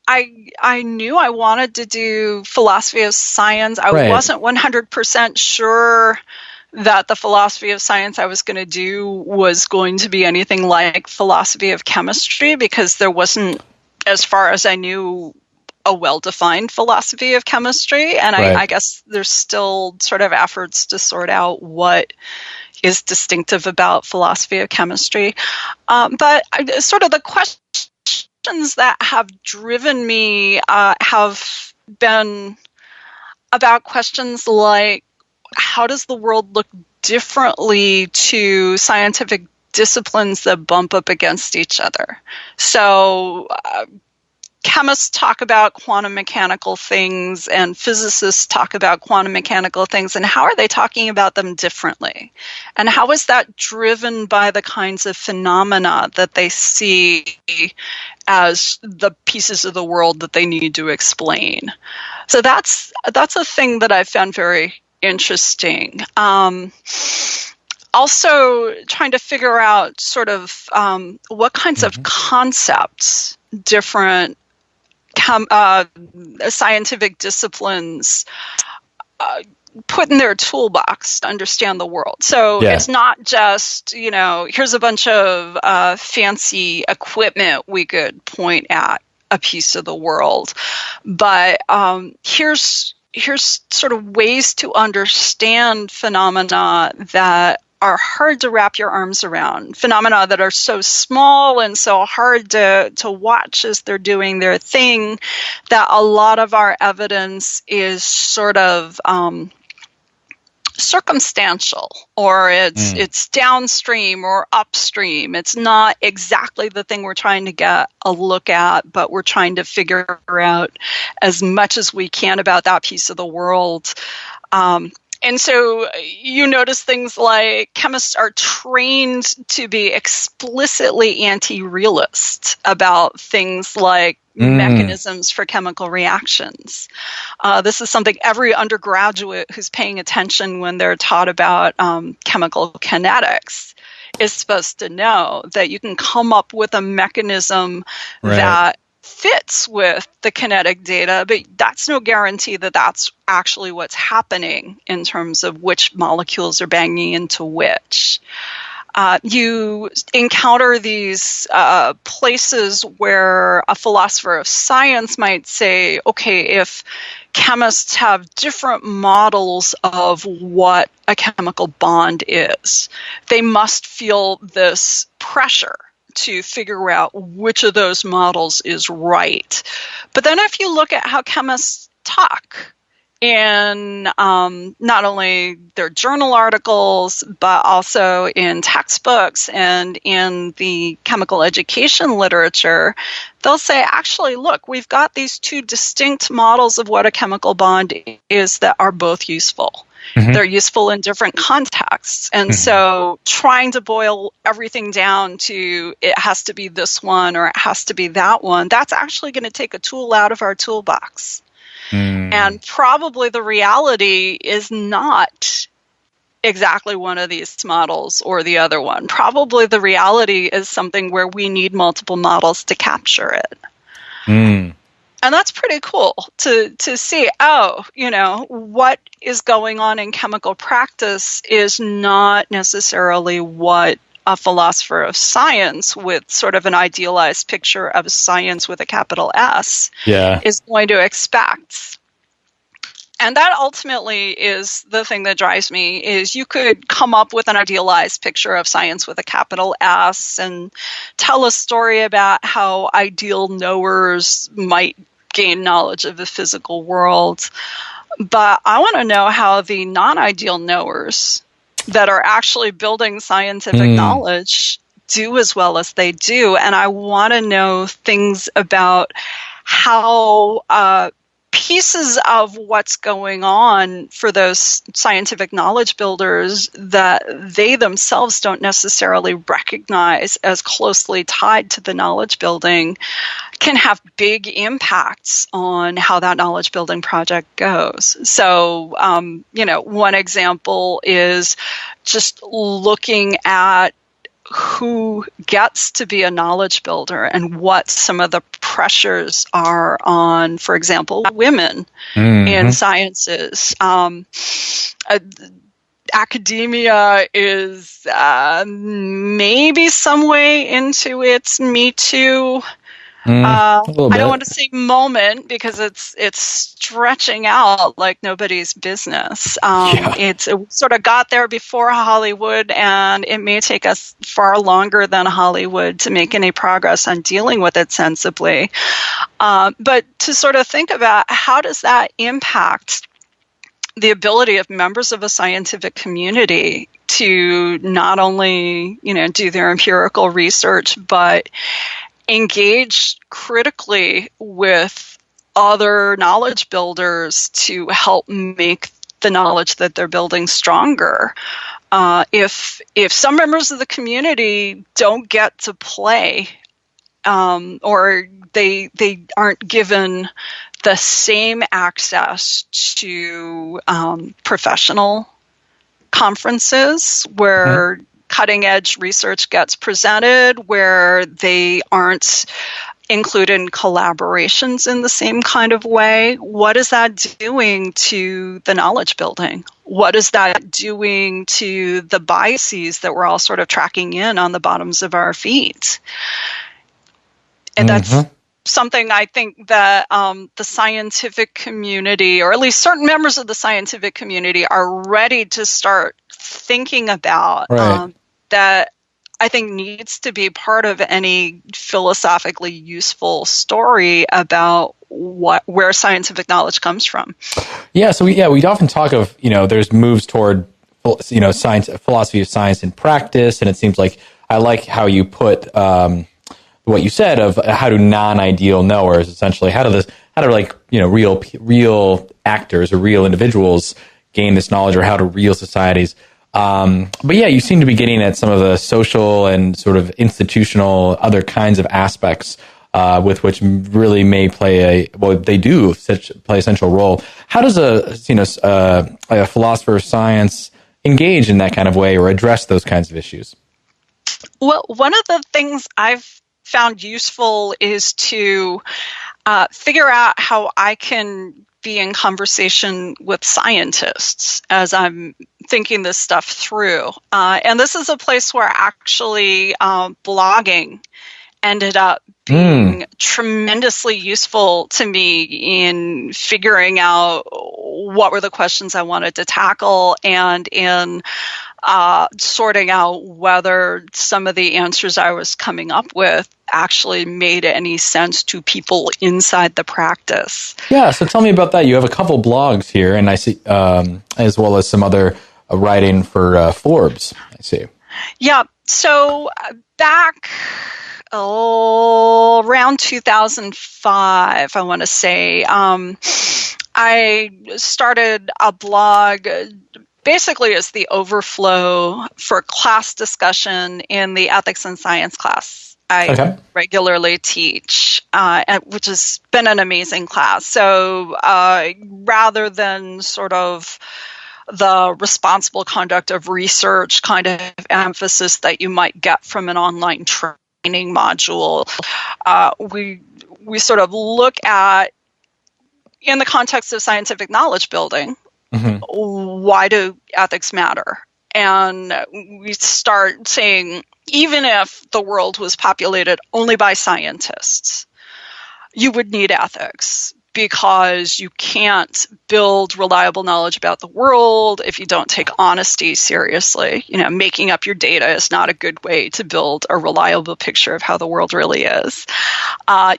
I knew I wanted to do philosophy of science. I wasn't 100% sure that the philosophy of science I was going to do was going to be anything like philosophy of chemistry, because there wasn't, as far as I knew, a well-defined philosophy of chemistry. And I guess there's still sort of efforts to sort out what is distinctive about philosophy of chemistry. But sort of the questions that have driven me have been about questions like, how does the world look differently to scientific disciplines that bump up against each other? So chemists talk about quantum mechanical things and physicists talk about quantum mechanical things, and how are they talking about them differently? And how is that driven by the kinds of phenomena that they see as the pieces of the world that they need to explain? So that's a thing that I've found very interesting. Also trying to figure out sort of what kinds of concepts different scientific disciplines put in their toolbox to understand the world. So it's not just, here's a bunch of fancy equipment we could point at a piece of the world, but here's sort of ways to understand phenomena that are hard to wrap your arms around, phenomena that are so small and so hard to watch as they're doing their thing, that a lot of our evidence is sort of circumstantial, or it's downstream or upstream. It's not exactly the thing we're trying to get a look at, but we're trying to figure out as much as we can about that piece of the world. And so you notice things like chemists are trained to be explicitly anti-realist about things like mechanisms for chemical reactions. This is something every undergraduate who's paying attention when they're taught about chemical kinetics is supposed to know, that you can come up with a mechanism that fits with the kinetic data, but that's no guarantee that that's actually what's happening in terms of which molecules are banging into which. You encounter these places where a philosopher of science might say, okay, if chemists have different models of what a chemical bond is, they must feel this pressure to figure out which of those models is right. But then if you look at how chemists talk, in not only their journal articles, but also in textbooks and in the chemical education literature. They'll say, actually, look, we've got these two distinct models of what a chemical bond is that are both useful. Mm-hmm. They're useful in different contexts. And so trying to boil everything down to it has to be this one or it has to be that one, that's actually going to take a tool out of our toolbox. And probably the reality is not exactly one of these models or the other one. Probably the reality is something where we need multiple models to capture it. And that's pretty cool to see, what is going on in chemical practice is not necessarily what a philosopher of science with sort of an idealized picture of science with a capital S is going to expect. And that ultimately is the thing that drives me, is you could come up with an idealized picture of science with a capital S and tell a story about how ideal knowers might gain knowledge of the physical world. But I want to know how the non-ideal knowers that are actually building scientific knowledge do as well as they do. And I want to know things about how pieces of what's going on for those scientific knowledge builders that they themselves don't necessarily recognize as closely tied to the knowledge building can have big impacts on how that knowledge building project goes. So, one example is just looking at who gets to be a knowledge builder and what some of the pressures are on, for example, women in sciences. Academia is maybe some way into its Me Too. I don't want to say moment because it's stretching out like nobody's business. It sort of got there before Hollywood, and it may take us far longer than Hollywood to make any progress on dealing with it sensibly. But to sort of think about how does that impact the ability of members of a scientific community to not only, do their empirical research, but engage critically with other knowledge builders to help make the knowledge that they're building stronger. If some members of the community don't get to play, or they aren't given the same access to professional conferences where cutting edge research gets presented, where they aren't included in collaborations in the same kind of way, what is that doing to the knowledge building? What is that doing to the biases that we're all sort of tracking in on the bottoms of our feet? And that's something I think that the scientific community, or at least certain members of the scientific community, are ready to start thinking about. That I think needs to be part of any philosophically useful story about where scientific knowledge comes from. Yeah, so we often talk of, there's moves toward, science, philosophy of science in practice, and it seems like I like how you put what you said of how do non-ideal knowers essentially real actors or real individuals gain this knowledge, or how do real societies. But yeah, you seem to be getting at some of the social and sort of institutional other kinds of aspects with which really may play play a central role. How does a philosopher of science engage in that kind of way or address those kinds of issues? Well, one of the things I've found useful is to figure out how I can be in conversation with scientists as I'm thinking this stuff through. And this is a place where actually blogging ended up being tremendously useful to me in figuring out what were the questions I wanted to tackle, and in sorting out whether some of the answers I was coming up with actually made any sense to people inside the practice. Yeah, so tell me about that. You have a couple blogs here, and I see, as well as some other writing for Forbes, I see. Yeah, so back around 2005, I want to say, I started a blog basically as the overflow for class discussion in the ethics and science class I regularly teach, which has been an amazing class. So rather than sort of the responsible conduct of research kind of emphasis that you might get from an online training module, we sort of look at, in the context of scientific knowledge building, why do ethics matter? And we start saying, even if the world was populated only by scientists, you would need ethics, because you can't build reliable knowledge about the world if you don't take honesty seriously. Making up your data is not a good way to build a reliable picture of how the world really is.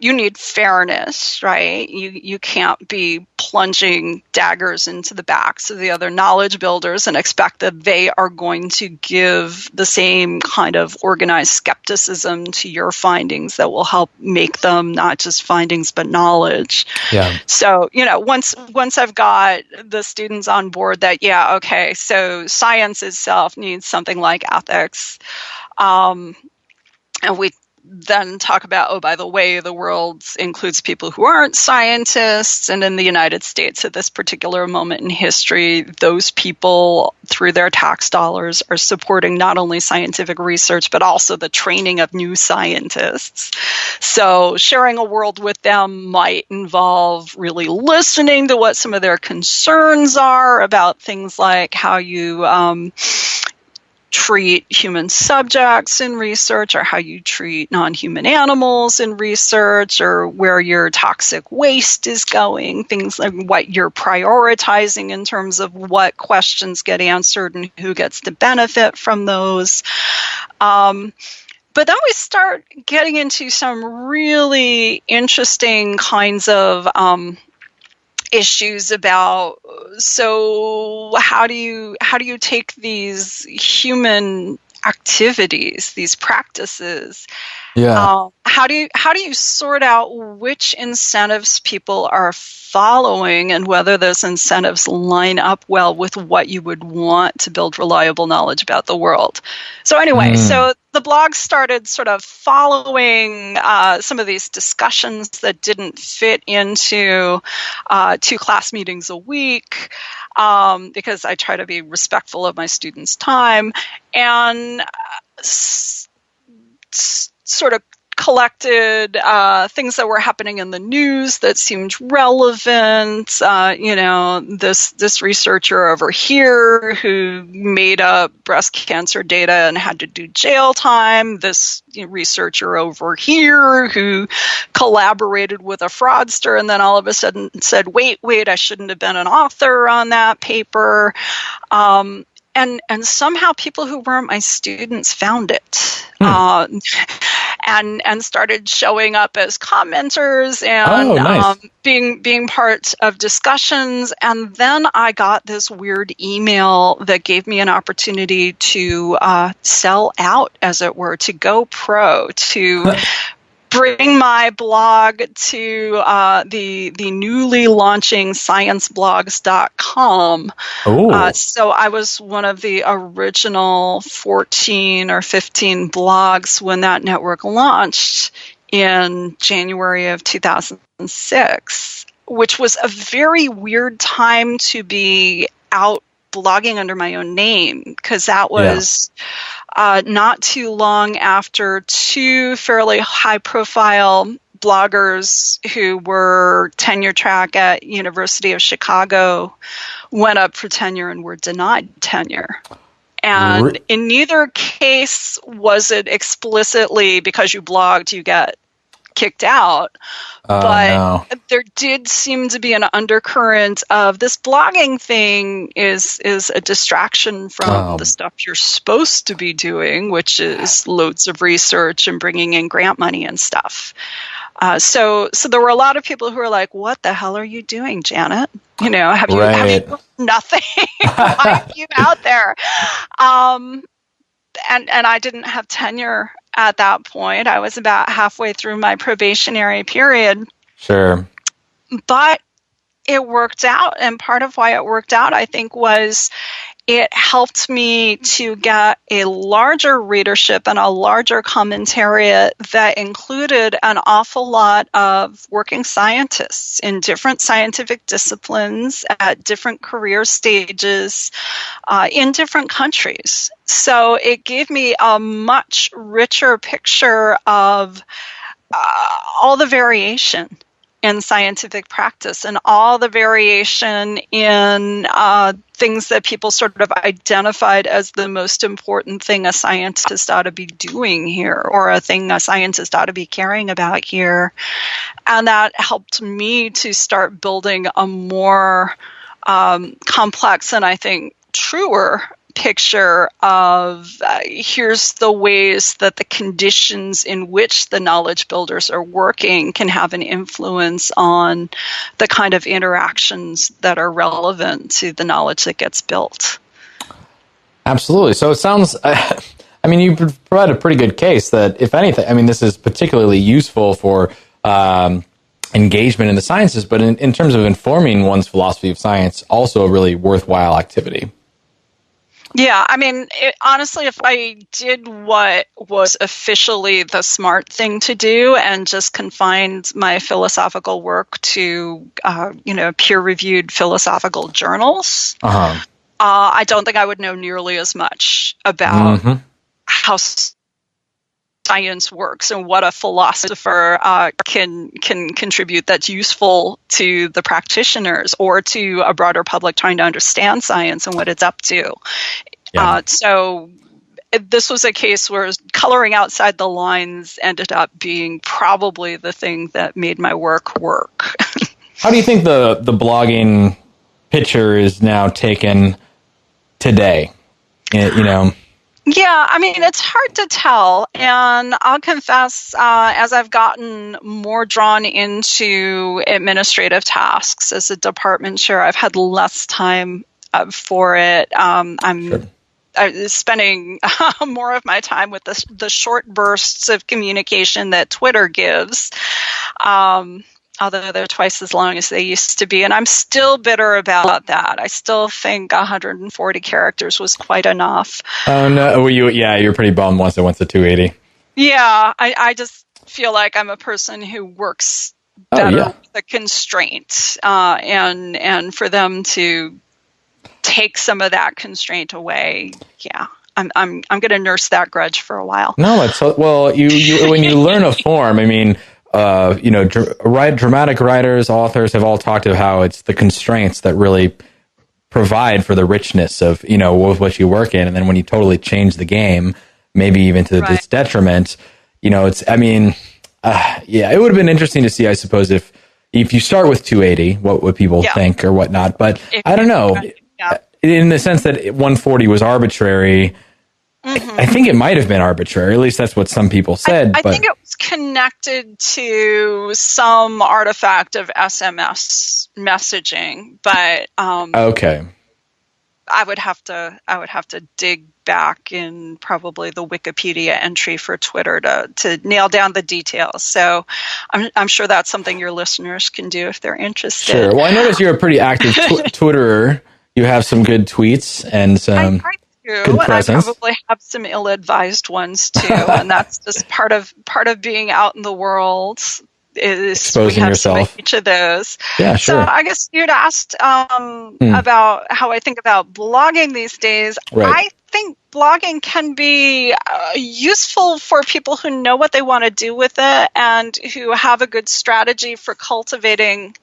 You need fairness, right? You can't be plunging daggers into the backs of the other knowledge builders and expect that they are going to give the same kind of organized skepticism to your findings that will help make them not just findings but knowledge. Yeah. So, once I've got the students on board that, so science itself needs something like ethics, and we then talk about, by the way, the world includes people who aren't scientists. And in the United States at this particular moment in history, those people, through their tax dollars, are supporting not only scientific research, but also the training of new scientists. So sharing a world with them might involve really listening to what some of their concerns are about things like how you treat human subjects in research, or how you treat non-human animals in research, or where your toxic waste is going, things like what you're prioritizing in terms of what questions get answered and who gets to benefit from those. But then we start getting into some really interesting kinds of issues about, so how do you take these human activities, these practices, how do you sort out which incentives people are following and whether those incentives line up well with what you would want to build reliable knowledge about the world? So anyway, so the blog started sort of following some of these discussions that didn't fit into 2 class meetings a week, because I try to be respectful of my students' time, and sort of collected things that were happening in the news that seemed relevant. This researcher over here who made up breast cancer data and had to do jail time. This researcher over here who collaborated with a fraudster and then all of a sudden said, wait, I shouldn't have been an author on that paper. And somehow people who weren't my students found it. And started showing up as commenters and nice. being part of discussions. And then I got this weird email that gave me an opportunity to sell out, as it were, to go pro, to bring my blog to the newly launching scienceblogs.com. So I was one of the original 14 or 15 blogs when that network launched in January of 2006, which was a very weird time to be out blogging under my own name, because that was not too long after 2 fairly high-profile bloggers who were tenure track at University of Chicago went up for tenure and were denied tenure. And in neither case was it explicitly because you blogged, you get kicked out. Oh, But no. there did seem to be an undercurrent of this blogging thing is a distraction from the stuff you're supposed to be doing, which is loads of research and bringing in grant money and stuff. So there were a lot of people who were like, "What the hell are you doing, Janet? You know, have you nothing? Why are you out there?" And I didn't have tenure at that point. I was about halfway through my probationary period. Sure. But it worked out. And part of why it worked out, I think, was it helped me to get a larger readership and a larger commentariat that included an awful lot of working scientists in different scientific disciplines at different career stages in different countries. So it gave me a much richer picture of all the variation in scientific practice and all the variation in things that people sort of identified as the most important thing a scientist ought to be doing here, or a thing a scientist ought to be caring about here. And that helped me to start building a more complex and I think truer picture of here's the ways that the conditions in which the knowledge builders are working can have an influence on the kind of interactions that are relevant to the knowledge that gets built. Absolutely. So it sounds, I mean, you provide a pretty good case that, if anything, I mean, this is particularly useful for engagement in the sciences, but in terms of informing one's philosophy of science, also a really worthwhile activity. Yeah, I mean, honestly, if I did what was officially the smart thing to do and just confined my philosophical work to, peer-reviewed philosophical journals, I don't think I would know nearly as much about how science works and what a philosopher can contribute that's useful to the practitioners or to a broader public trying to understand science and what it's up to. Yeah. So this was a case where coloring outside the lines ended up being probably the thing that made my work. How do you think the blogging picture is now taken today? Yeah, I mean, it's hard to tell. And I'll confess, as I've gotten more drawn into administrative tasks as a department chair, I've had less time for it. I'm spending more of my time with the short bursts of communication that Twitter gives. Although they're twice as long as they used to be. And I'm still bitter about that. I still think 140 characters was quite enough. Oh, no. Well, you're pretty bummed once it went to 280. Yeah, I just feel like I'm a person who works better with the constraint. And for them to take some of that constraint away, I'm going to nurse that grudge for a while. No, you when you learn a form, I mean, dramatic writers, authors have all talked about how it's the constraints that really provide for the richness of, what you work in. And then when you totally change the game, maybe even to its detriment, it would have been interesting to see, I suppose, if you start with 280, what would people think or whatnot. But I don't know, in the sense that 140 was arbitrary. I think it might have been arbitrary. At least that's what some people said. I think it was connected to some artifact of SMS messaging, but okay. I would have to dig back in probably the Wikipedia entry for Twitter to nail down the details. So I'm sure that's something your listeners can do if they're interested. Sure. Well, I notice you're a pretty active Twitterer. You have some good tweets and some. And I probably have some ill-advised ones too, and that's just part of being out in the world. Is exposing yourself. Each of those. Yeah, sure. So I guess you'd asked about how I think about blogging these days. Right. I think blogging can be useful for people who know what they want to do with it and who have a good strategy for cultivating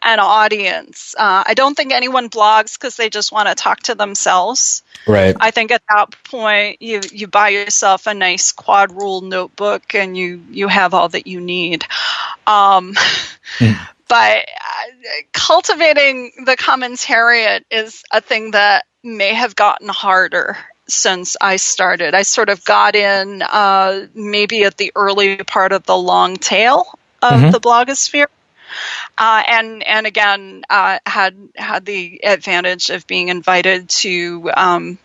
an audience. I don't think anyone blogs because they just want to talk to themselves. Right. I think at that point, you buy yourself a nice quad rule notebook and you have all that you need. But cultivating the commentariat is a thing that may have gotten harder since I started. I sort of got in maybe at the early part of the long tail of the blogosphere. And again, had the advantage of being invited to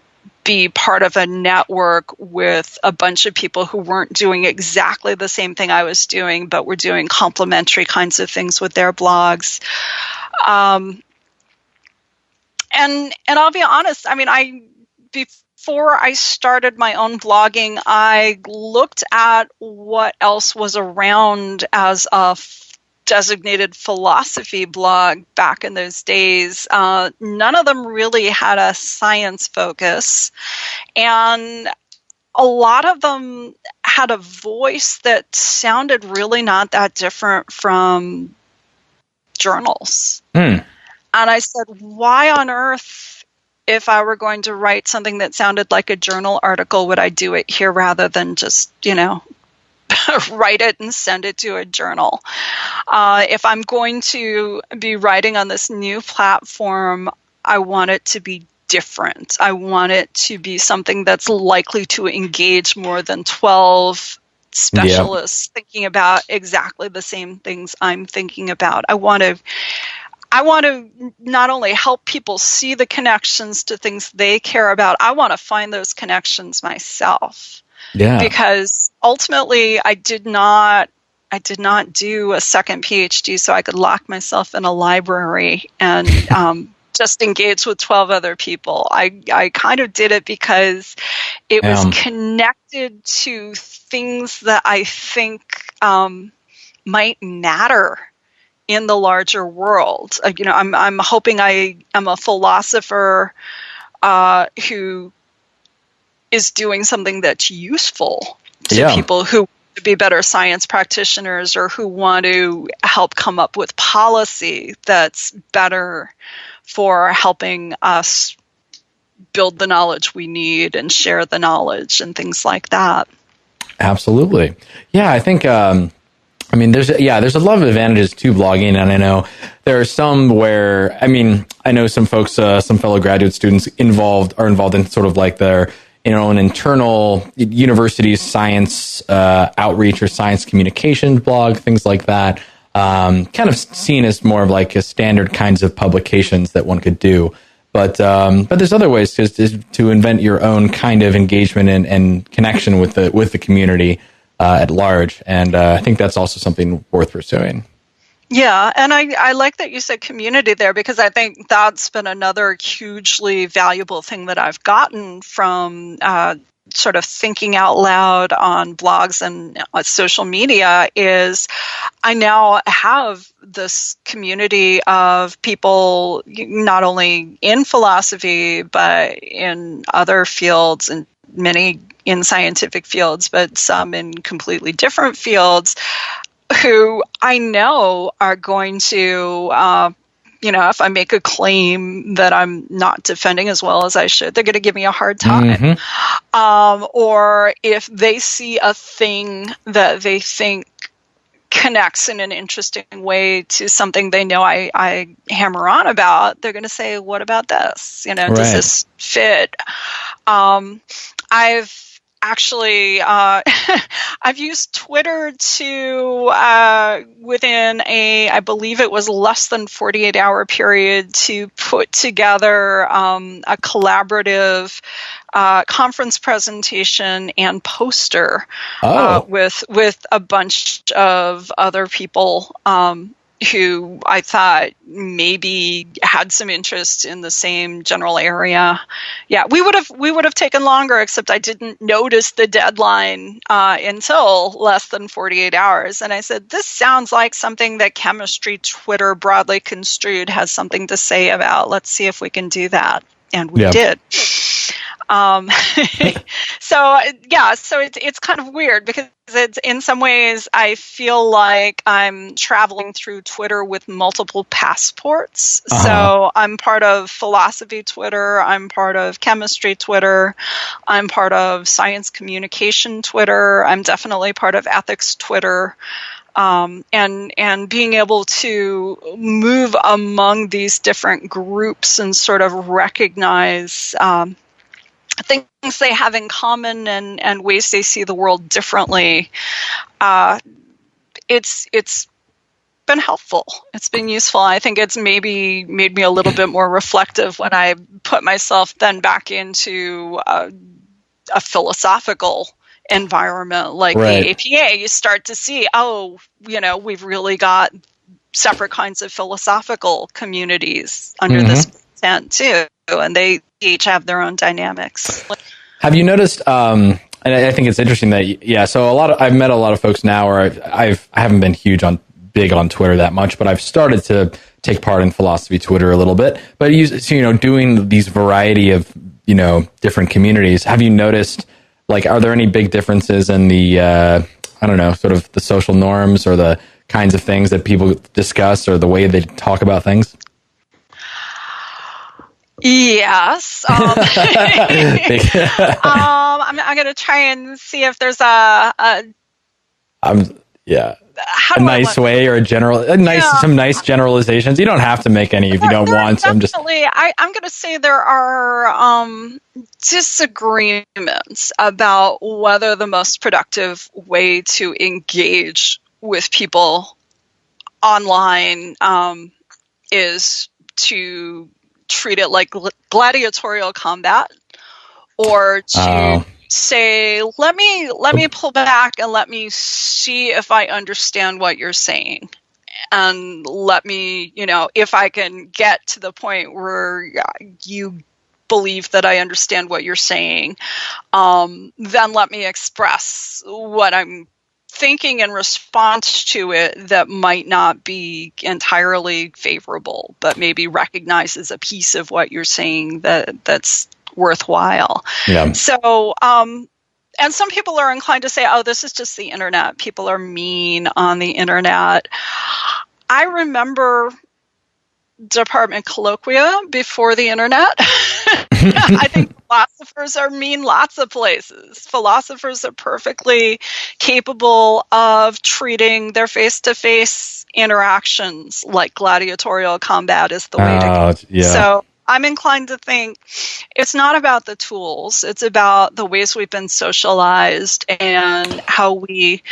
be part of a network with a bunch of people who weren't doing exactly the same thing I was doing, but were doing complementary kinds of things with their blogs. And I'll be honest, I mean, before I started my own blogging, I looked at what else was around as a designated philosophy blog back in those days. None of them really had a science focus, and a lot of them had a voice that sounded really not that different from journals. And I said, why on earth, if I were going to write something that sounded like a journal article, would I do it here rather than just, write it and send it to a journal? If I'm going to be writing on this new platform, I want it to be different. I want it to be something that's likely to engage more than 12 specialists thinking about exactly the same things I'm thinking about. I want to not only help people see the connections to things they care about, I want to find those connections myself. Yeah. Because ultimately I did not do a second PhD so I could lock myself in a library and just engage with 12 other people. I kind of did it because it was connected to things that I think might matter in the larger world. I'm hoping I am a philosopher who is doing something that's useful to people who want to be better science practitioners or who want to help come up with policy that's better for helping us build the knowledge we need and share the knowledge and things like that. Absolutely. Yeah, I think there's a lot of advantages to blogging, and I know there are some where, I know some folks, some fellow graduate students are involved in sort of like their an internal university science outreach or science communications blog, things like that. Kind of seen as more of like a standard kinds of publications that one could do. But there's other ways to invent your own kind of engagement and connection with the community at large. And I think that's also something worth pursuing. Yeah, and I like that you said community there, because I think that's been another hugely valuable thing that I've gotten from sort of thinking out loud on blogs and social media is I now have this community of people not only in philosophy, but in other fields, and many in scientific fields, but some in completely different fields, who I know are going to, if I make a claim that I'm not defending as well as I should, they're going to give me a hard time. Or if they see a thing that they think connects in an interesting way to something they know I hammer on about, they're going to say, what about this? Does this fit? I've actually, I've used Twitter to, within I believe it was less than 48-hour period, to put together a collaborative conference presentation and poster with a bunch of other people who I thought maybe had some interest in the same general area. Yeah, we would have taken longer, except I didn't notice the deadline until less than 48 hours. And I said, this sounds like something that chemistry Twitter broadly construed has something to say about. Let's see if we can do that. And we did. So yeah, so it's kind of weird because it's, in some ways I feel like I'm traveling through Twitter with multiple passports. So I'm part of philosophy Twitter, I'm part of chemistry Twitter, I'm part of science communication Twitter, I'm definitely part of ethics Twitter. And being able to move among these different groups and sort of recognize things they have in common and ways they see the world differently. It's been helpful. It's been useful. I think it's maybe made me a little bit more reflective when I put myself then back into a philosophical environment like the APA. You start to see, we've really got separate kinds of philosophical communities under this tent too, and they each have their own dynamics. Have you noticed? And I think it's interesting that so I've met a lot of folks now, or I haven't been big on Twitter that much, but I've started to take part in philosophy Twitter a little bit. But doing these variety of different communities, have you noticed? Like, are there any big differences in the sort of the social norms or the kinds of things that people discuss or the way they talk about things? Yes. I'm going to try and see if there's a nice way or some nice generalizations. You don't have to make any if you don't want. So I'm going to say there are disagreements about whether the most productive way to engage with people online is to treat it like gladiatorial combat, or to say, let me pull back and let me see if I understand what you're saying, and let me, if I can get to the point where you believe that I understand what you're saying, then let me express what I'm thinking in response to it that might not be entirely favorable, but maybe recognizes a piece of what you're saying that's worthwhile. Yeah. So, and some people are inclined to say, oh, this is just the internet. People are mean on the internet. I remember department colloquia before the internet. I think philosophers are mean lots of places. Philosophers are perfectly capable of treating their face-to-face interactions like gladiatorial combat is the way to go. Yeah. So I'm inclined to think it's not about the tools. It's about the ways we've been socialized and how we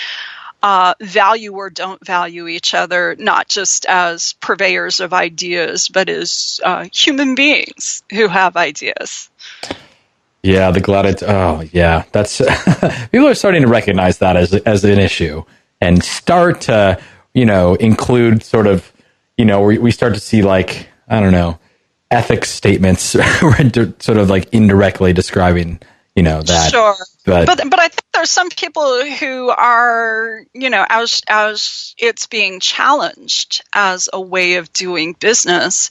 value or don't value each other, not just as purveyors of ideas, but as human beings who have ideas. Yeah, that's people are starting to recognize that as an issue and start to include sort of we start to see like ethics statements sort of like indirectly describing that. Sure. But I think there's some people who are, as it's being challenged as a way of doing business,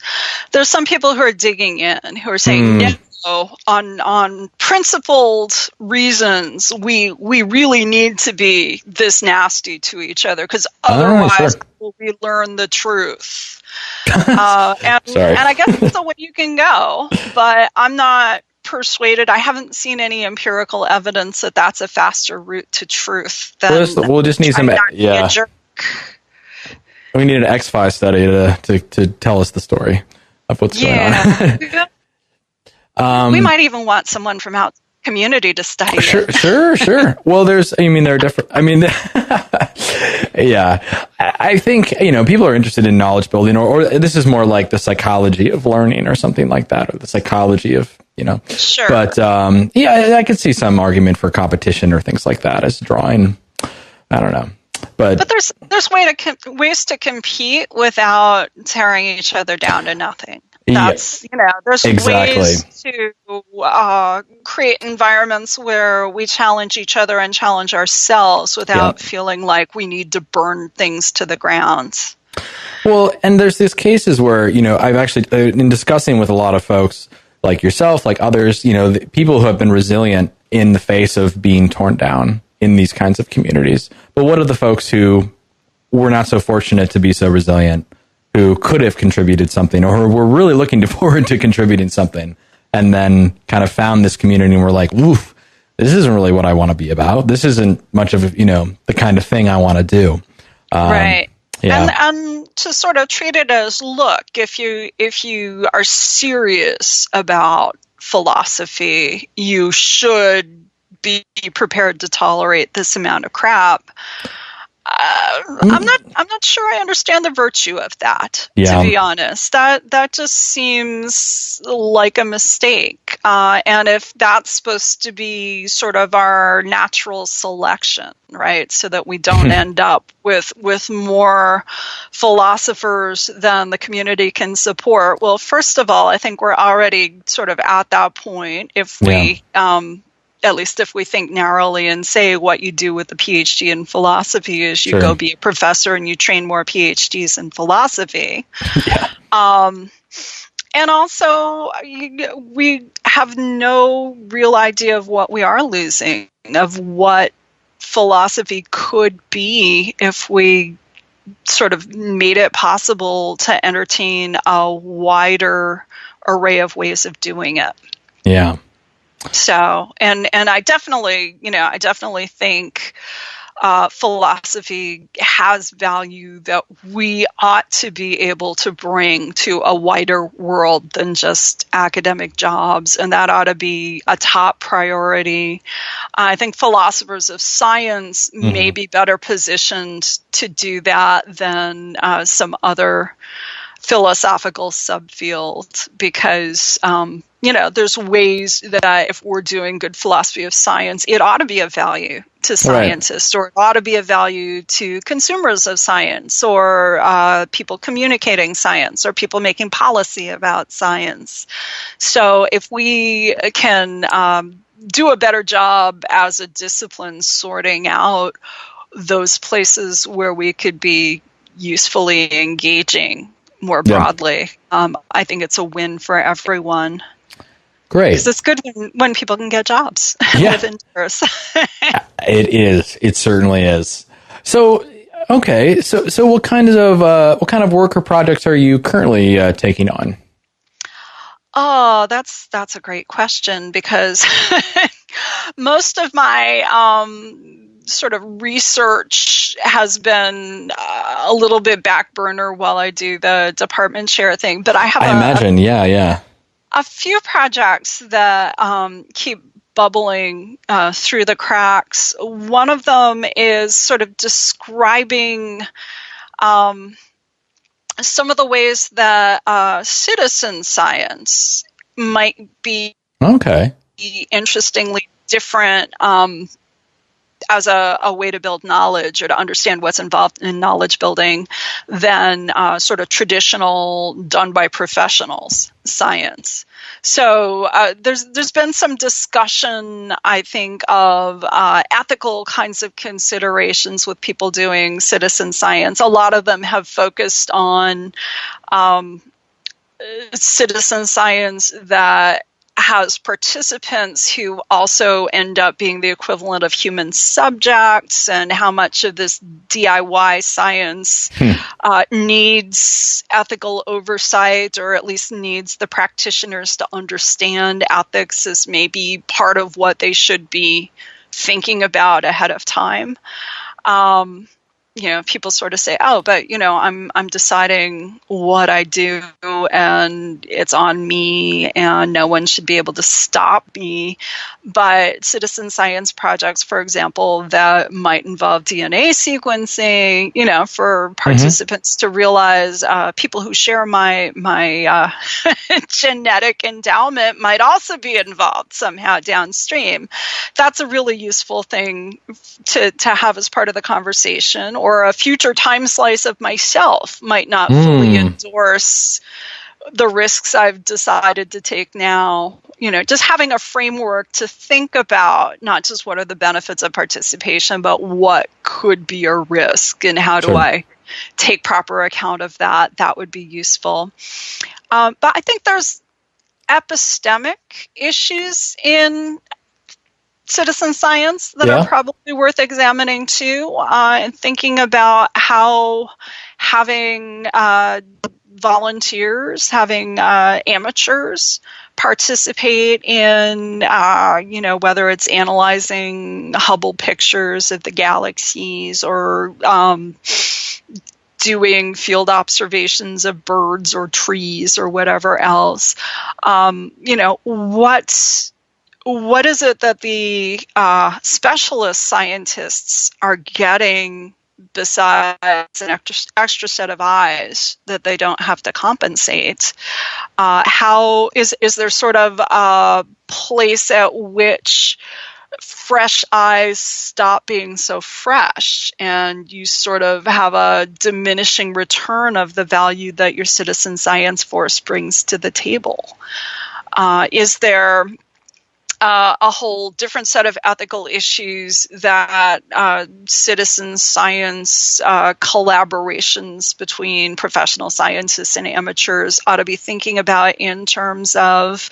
there's some people who are digging in, who are saying, no, on principled reasons, we really need to be this nasty to each other, because otherwise we learn the truth. And I guess that's the way you can go, but I'm not persuaded. I haven't seen any empirical evidence that that's a faster route to truth than we'll just need some we need an X-Files study to tell us the story of what's going on. We might even want someone from out community to study it. Sure. Well, there are different, I think, people are interested in knowledge building, or this is more like the psychology of learning or something like that, or the psychology of, Sure. But, I could see some argument for competition or things like that as drawing. I don't know. But there's ways to compete without tearing each other down to nothing. That's, there's ways to create environments where we challenge each other and challenge ourselves without feeling like we need to burn things to the ground. Well, and there's these cases where, I've actually, in discussing with a lot of folks, like yourself, like others, the people who have been resilient in the face of being torn down in these kinds of communities. But what are the folks who were not so fortunate to be so resilient, who could have contributed something, or were really looking forward to contributing something, and then kind of found this community and were like, oof, this isn't really what I want to be about. This isn't much of, the kind of thing I want to do. Right. Yeah. And to sort of treat it as, look, if you are serious about philosophy, you should be prepared to tolerate this amount of crap. I'm not sure I understand the virtue of that, to be honest. That just seems like a mistake. And if that's supposed to be sort of our natural selection, right, so that we don't end up with more philosophers than the community can support, well, first of all, I think we're already sort of at that point if we at least if we think narrowly and say what you do with a PhD in philosophy is you go be a professor and you train more PhDs in philosophy. And also, we have no real idea of what we are losing, of what philosophy could be if we sort of made it possible to entertain a wider array of ways of doing it. Yeah. So, and I definitely think philosophy has value that we ought to be able to bring to a wider world than just academic jobs, and that ought to be a top priority. I think philosophers of science may be better positioned to do that than some other philosophical subfield, because there's ways that if we're doing good philosophy of science, it ought to be of value to scientists, or it ought to be of value to consumers of science, or people communicating science, or people making policy about science. So if we can do a better job as a discipline sorting out those places where we could be usefully engaging more broadly, I think it's a win for everyone. Great. Because it's good when people can get jobs within years. It is. It certainly is. So, okay. So what kind of work or projects are you currently taking on? Oh, that's a great question, because most of my sort of research has been a little bit back burner while I do the department chair thing. But I have a few projects that keep bubbling through the cracks. One of them is sort of describing some of the ways that citizen science might be interestingly different as a way to build knowledge, or to understand what's involved in knowledge building, than sort of traditional done by professionals science. So there's been some discussion, I think, of ethical kinds of considerations with people doing citizen science. A lot of them have focused on citizen science that has participants who also end up being the equivalent of human subjects, and how much of this DIY science needs ethical oversight, or at least needs the practitioners to understand ethics as maybe part of what they should be thinking about ahead of time. People sort of say, "Oh, but I'm deciding what I do, and it's on me, and no one should be able to stop me." But citizen science projects, for example, that might involve DNA sequencing, for participants to realize people who share my genetic endowment might also be involved somehow downstream. That's a really useful thing to have as part of the conversation. Or a future time slice of myself might not fully endorse the risks I've decided to take now. Just having a framework to think about not just what are the benefits of participation, but what could be a risk, and how do I take proper account of that. That would be useful. But I think there's epistemic issues in citizen science that are probably worth examining too, and thinking about how having volunteers, having amateurs participate in, whether it's analyzing Hubble pictures of the galaxies or doing field observations of birds or trees or whatever else. What is it that the specialist scientists are getting besides an extra set of eyes that they don't have to compensate? How is there sort of a place at which fresh eyes stop being so fresh and you sort of have a diminishing return of the value that your citizen science force brings to the table? Is there a whole different set of ethical issues that citizen science collaborations between professional scientists and amateurs ought to be thinking about in terms of,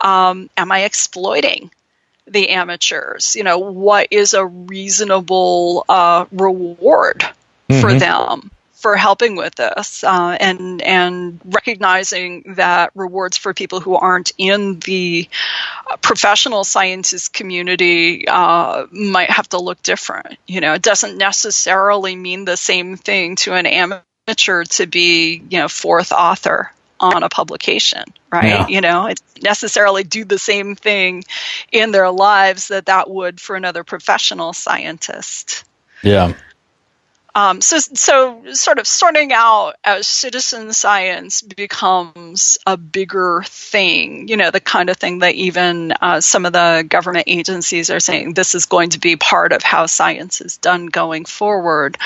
am I exploiting the amateurs? What is a reasonable reward for them for helping with this, and recognizing that rewards for people who aren't in the professional scientist community might have to look different. It doesn't necessarily mean the same thing to an amateur to be, fourth author on a publication, right? Yeah. It necessarily do the same thing in their lives that would for another professional scientist. Yeah. So sort of starting out as citizen science becomes a bigger thing, the kind of thing that even some of the government agencies are saying this is going to be part of how science is done going forward.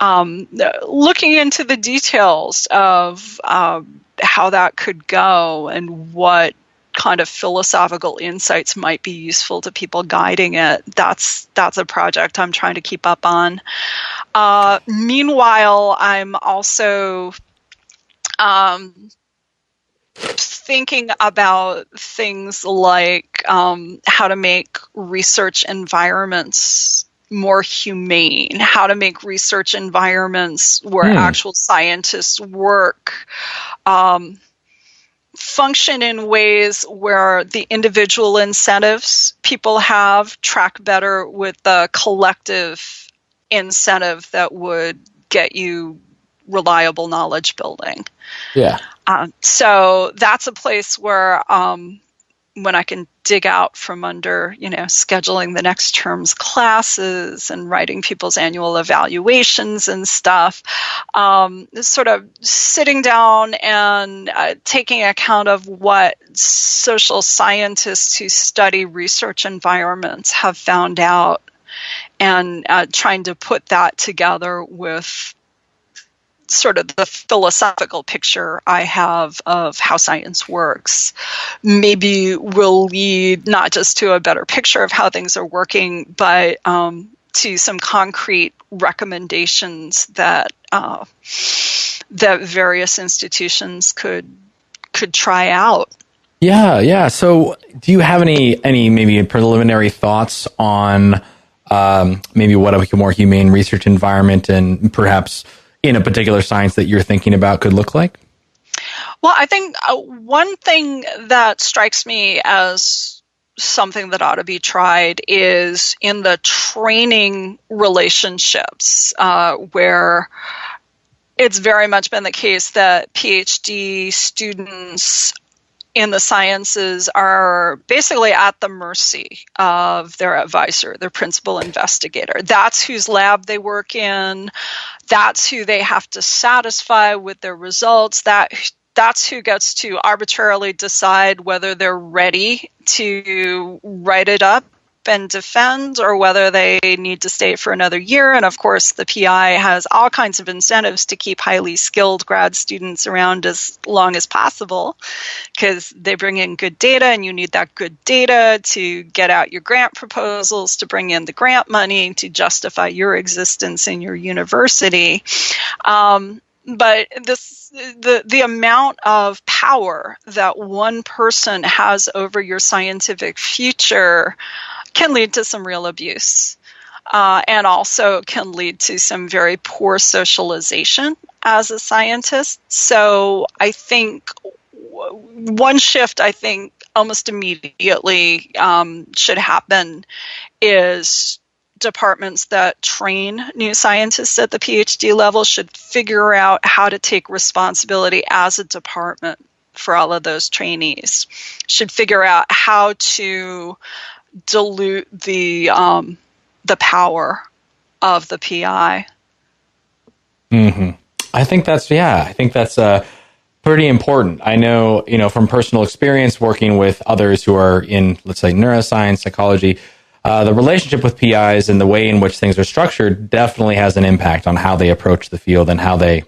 Looking into the details of how that could go and what kind of philosophical insights might be useful to people guiding it. That's a project I'm trying to keep up on. Meanwhile, I'm also thinking about things like how to make research environments more humane, how to make research environments where actual scientists work function in ways where the individual incentives people have track better with the collective incentive that would get you reliable knowledge building. Yeah. So that's a place where when I can dig out from under, scheduling the next term's classes and writing people's annual evaluations and stuff, sort of sitting down and taking account of what social scientists who study research environments have found out and trying to put that together with sort of the philosophical picture I have of how science works, maybe will lead not just to a better picture of how things are working, but to some concrete recommendations that that various institutions could try out. Yeah. So, do you have any maybe preliminary thoughts on maybe what a more humane research environment and perhaps in a particular science that you're thinking about could look like? Well, I think one thing that strikes me as something that ought to be tried is in the training relationships, where it's very much been the case that PhD students in the sciences are basically at the mercy of their advisor, their principal investigator. That's whose lab they work in. That's who they have to satisfy with their results. That's who gets to arbitrarily decide whether they're ready to write it up and defend or whether they need to stay for another year. And of course, the PI has all kinds of incentives to keep highly skilled grad students around as long as possible because they bring in good data and you need that good data to get out your grant proposals, to bring in the grant money, to justify your existence in your university. But this the amount of power that one person has over your scientific future can lead to some real abuse, and also can lead to some very poor socialization as a scientist. So I think one shift, I think, almost immediately should happen is departments that train new scientists at the PhD level should figure out how to take responsibility as a department for all of those trainees, should figure out how to dilute the power of the PI. Mm-hmm. I think that's pretty important. I know, from personal experience working with others who are in, let's say, neuroscience, psychology, the relationship with PIs and the way in which things are structured definitely has an impact on how they approach the field and how they,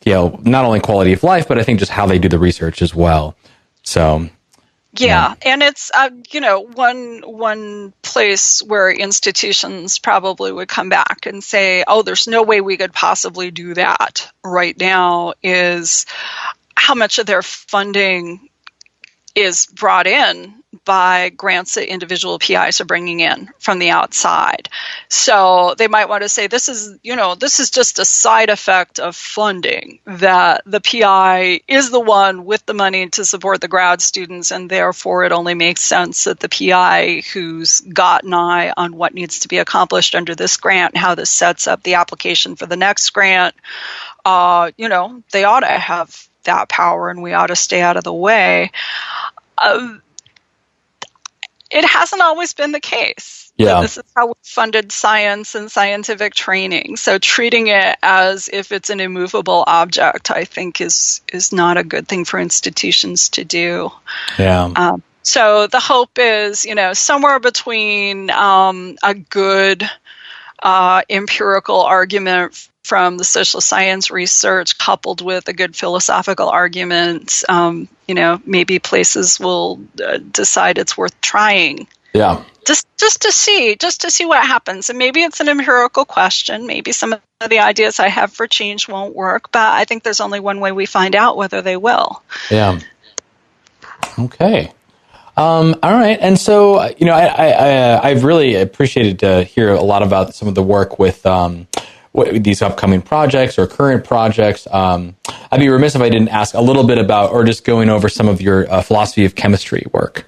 not only quality of life, but I think just how they do the research as well. So, yeah, and it's one place where institutions probably would come back and say, "Oh, there's no way we could possibly do that right now," is how much of their funding is brought in by grants that individual PIs are bringing in from the outside. So they might want to say, this is just a side effect of funding, that the PI is the one with the money to support the grad students, and therefore it only makes sense that the PI who's got an eye on what needs to be accomplished under this grant, how this sets up the application for the next grant, they ought to have that power and we ought to stay out of the way. It hasn't always been the case. Yeah. This is how we funded science and scientific training. So treating it as if it's an immovable object, I think, is not a good thing for institutions to do. Yeah. So the hope is, somewhere between a good empirical argument from the social science research coupled with a good philosophical argument, maybe places will decide it's worth trying. Yeah. Just to see what happens. And maybe it's an empirical question. Maybe some of the ideas I have for change won't work, but I think there's only one way we find out whether they will. Yeah. Okay. All right. And so, I've really appreciated to hear a lot about some of the work with these upcoming projects or current projects. I'd be remiss if I didn't ask a little bit about, or just going over some of your philosophy of chemistry work.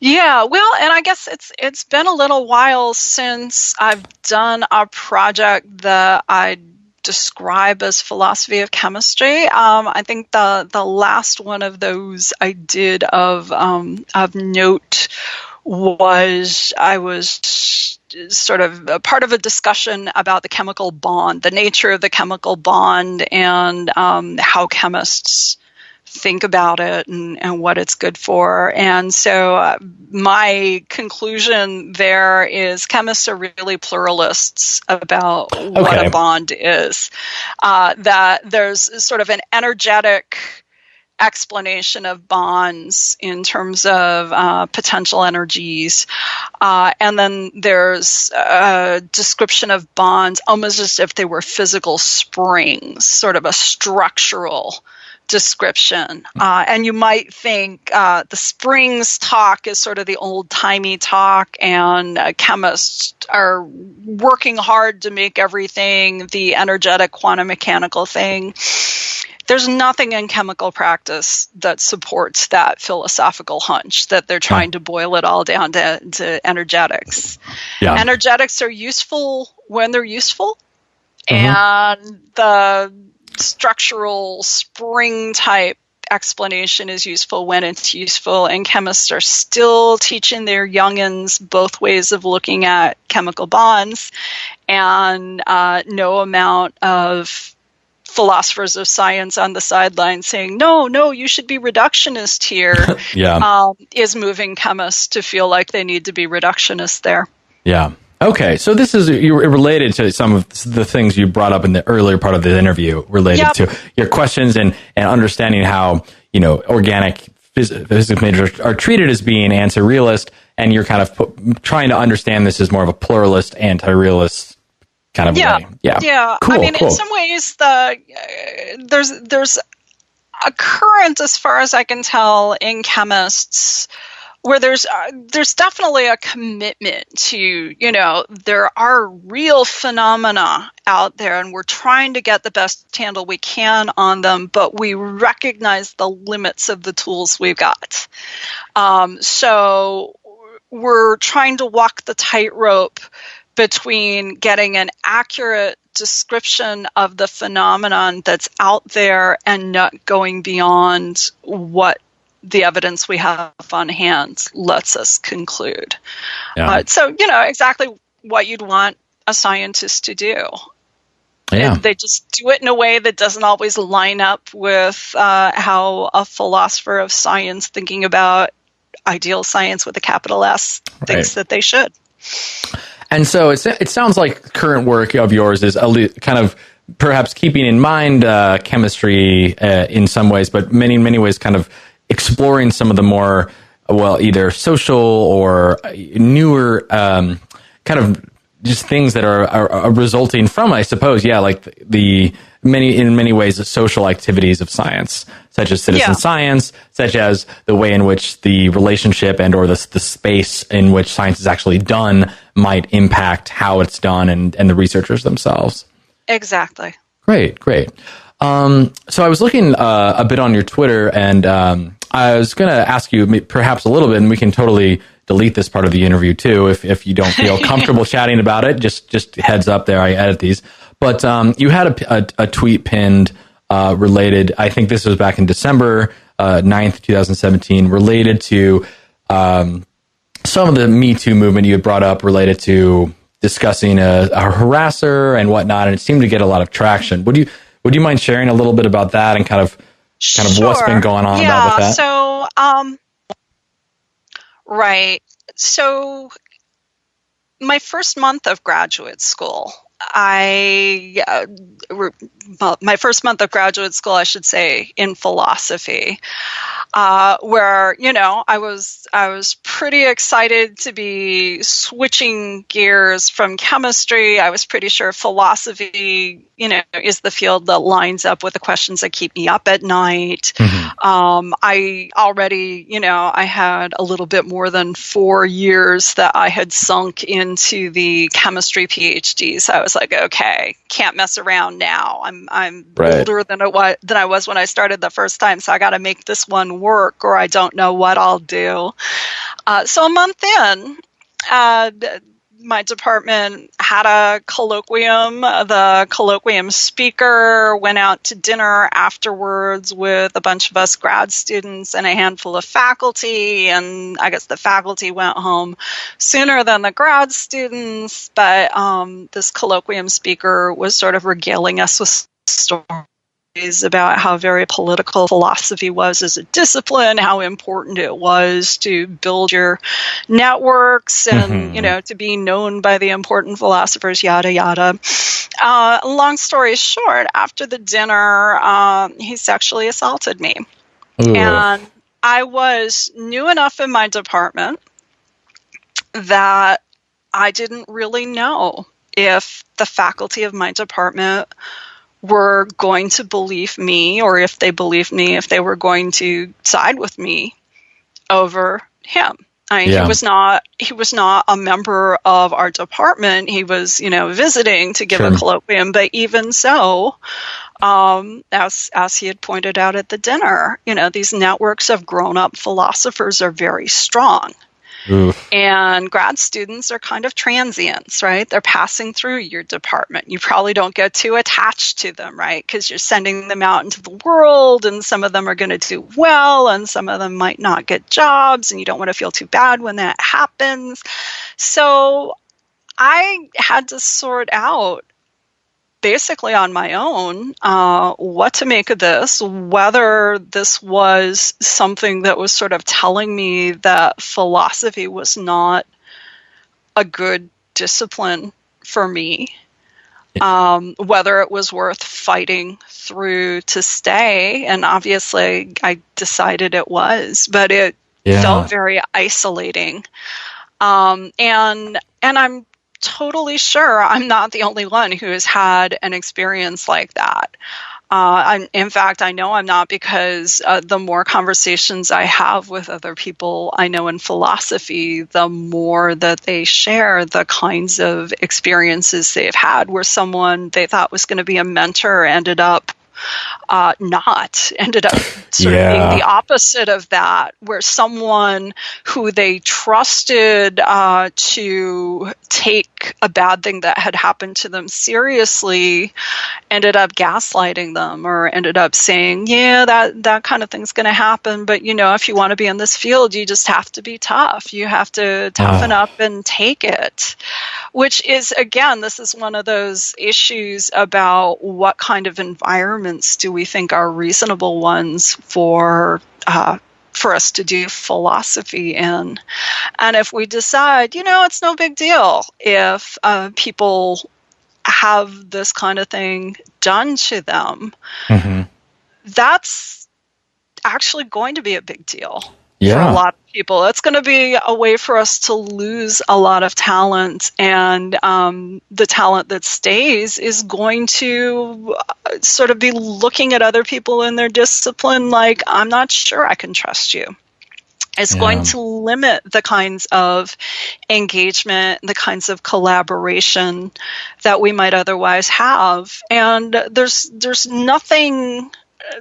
Yeah, well, and I guess it's been a little while since I've done a project that I describe as philosophy of chemistry. I think the last one of those I did of note was I was sort of a part of a discussion about the chemical bond, the nature of the chemical bond, and how chemists think about it and what it's good for. And so my conclusion there is chemists are really pluralists about what a bond is. That there's sort of an energetic explanation of bonds in terms of potential energies. And then there's a description of bonds almost as if they were physical springs, sort of a structural description. And you might think the springs talk is sort of the old-timey talk, and chemists are working hard to make everything the energetic quantum mechanical thing. There's nothing in chemical practice that supports that philosophical hunch that they're trying to boil it all down to energetics. Yeah. Energetics are useful when they're useful, and the structural spring type explanation is useful when it's useful, and chemists are still teaching their youngins both ways of looking at chemical bonds, and no amount of philosophers of science on the sidelines saying, no, you should be reductionist here, is moving chemists to feel like they need to be reductionist there. Yeah. Okay, so this is related to some of the things you brought up in the earlier part of the interview, related to your questions and understanding how, organic physics majors are treated as being anti-realist, and you're kind of trying to understand this as more of a pluralist, anti-realist kind of way. Yeah. Cool, I mean, cool. in some ways, there's a current, as far as I can tell, in chemists where there's definitely a commitment to, there are real phenomena out there and we're trying to get the best handle we can on them, but we recognize the limits of the tools we've got. So we're trying to walk the tightrope between getting an accurate description of the phenomenon that's out there and not going beyond what the evidence we have on hand lets us conclude. So, exactly what you'd want a scientist to do. Yeah. They just do it in a way that doesn't always line up with how a philosopher of science thinking about ideal science with a capital S thinks that they should. And so it sounds like current work of yours is kind of perhaps keeping in mind chemistry in some ways, but many ways kind of exploring some of the more, either social or newer kind of just things that are resulting from, I suppose, like in many ways, the social activities of science, such as citizen science, such as the way in which the relationship and or the space in which science is actually done might impact how it's done and the researchers themselves. Exactly. Great. So I was looking a bit on your Twitter, and I was going to ask you perhaps a little bit, and we can totally delete this part of the interview too if you don't feel comfortable chatting about it. Just heads up there, I edit these. But you had a tweet pinned related, I think this was back in December 9th, 2017, related to some of the Me Too movement you had brought up related to discussing a harasser and whatnot, and it seemed to get a lot of traction. Would you mind sharing a little bit about that and kind of what's been going on about with that? So, right. So, my first month of graduate school, I should say, in philosophy, where I was pretty excited to be switching gears from chemistry. I was pretty sure philosophy, is the field that lines up with the questions that keep me up at night. Mm-hmm. I already, I had a little bit more than 4 years that I had sunk into the chemistry PhD. So I was like, okay, can't mess around now. I'm older than I was when I started the first time, so I got to make this one work, or I don't know what I'll do. So a month in, my department had a colloquium. The colloquium speaker went out to dinner afterwards with a bunch of us grad students and a handful of faculty, and I guess the faculty went home sooner than the grad students, but this colloquium speaker was sort of regaling us with stories about how very political philosophy was as a discipline, how important it was to build your networks and, to be known by the important philosophers, yada, yada. Long story short, after the dinner, he sexually assaulted me. Ooh. And I was new enough in my department that I didn't really know if the faculty of my department were going to believe me, or if they believed me, if they were going to side with me over him. I mean, he was not a member of our department. He was, visiting to give a colloquium, but even so, as he had pointed out at the dinner, these networks of grown-up philosophers are very strong. Oof. And grad students are kind of transients, right? They're passing through your department. You probably don't get too attached to them, right? Because you're sending them out into the world, and some of them are going to do well, and some of them might not get jobs, and you don't want to feel too bad when that happens. So I had to sort out, basically on my own, what to make of this, whether this was something that was sort of telling me that philosophy was not a good discipline for me, whether it was worth fighting through to stay. And obviously I decided it was, but it felt very isolating. And I'm totally sure I'm not the only one who has had an experience like that. In fact, I know I'm not, because the more conversations I have with other people I know in philosophy, the more that they share the kinds of experiences they've had where someone they thought was going to be a mentor ended up ended up sort of being the opposite of that, where someone who they trusted to take a bad thing that had happened to them seriously ended up gaslighting them, or ended up saying, yeah, that kind of thing's going to happen, but if you want to be in this field, you just have to be tough. You have to toughen up and take it. Which is, again, this is one of those issues about what kind of environments do we think are reasonable ones for us to do philosophy in. And if we decide, it's no big deal if people have this kind of thing done to them, that's actually going to be a big deal. For a lot of people. It's going to be a way for us to lose a lot of talent, and the talent that stays is going to sort of be looking at other people in their discipline like, I'm not sure I can trust you. It's going to limit the kinds of engagement, the kinds of collaboration that we might otherwise have. And there's nothing,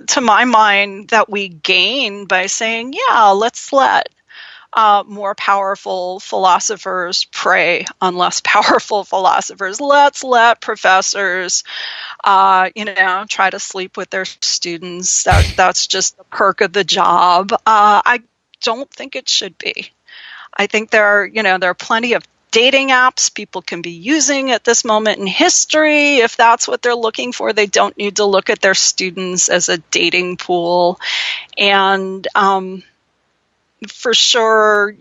to my mind, that we gain by saying, let's let more powerful philosophers prey on less powerful philosophers. Let's let professors, try to sleep with their students. That's just the perk of the job. I don't think it should be. I think there are plenty of dating apps people can be using at this moment in history. If that's what they're looking for, they don't need to look at their students as a dating pool. And for sure,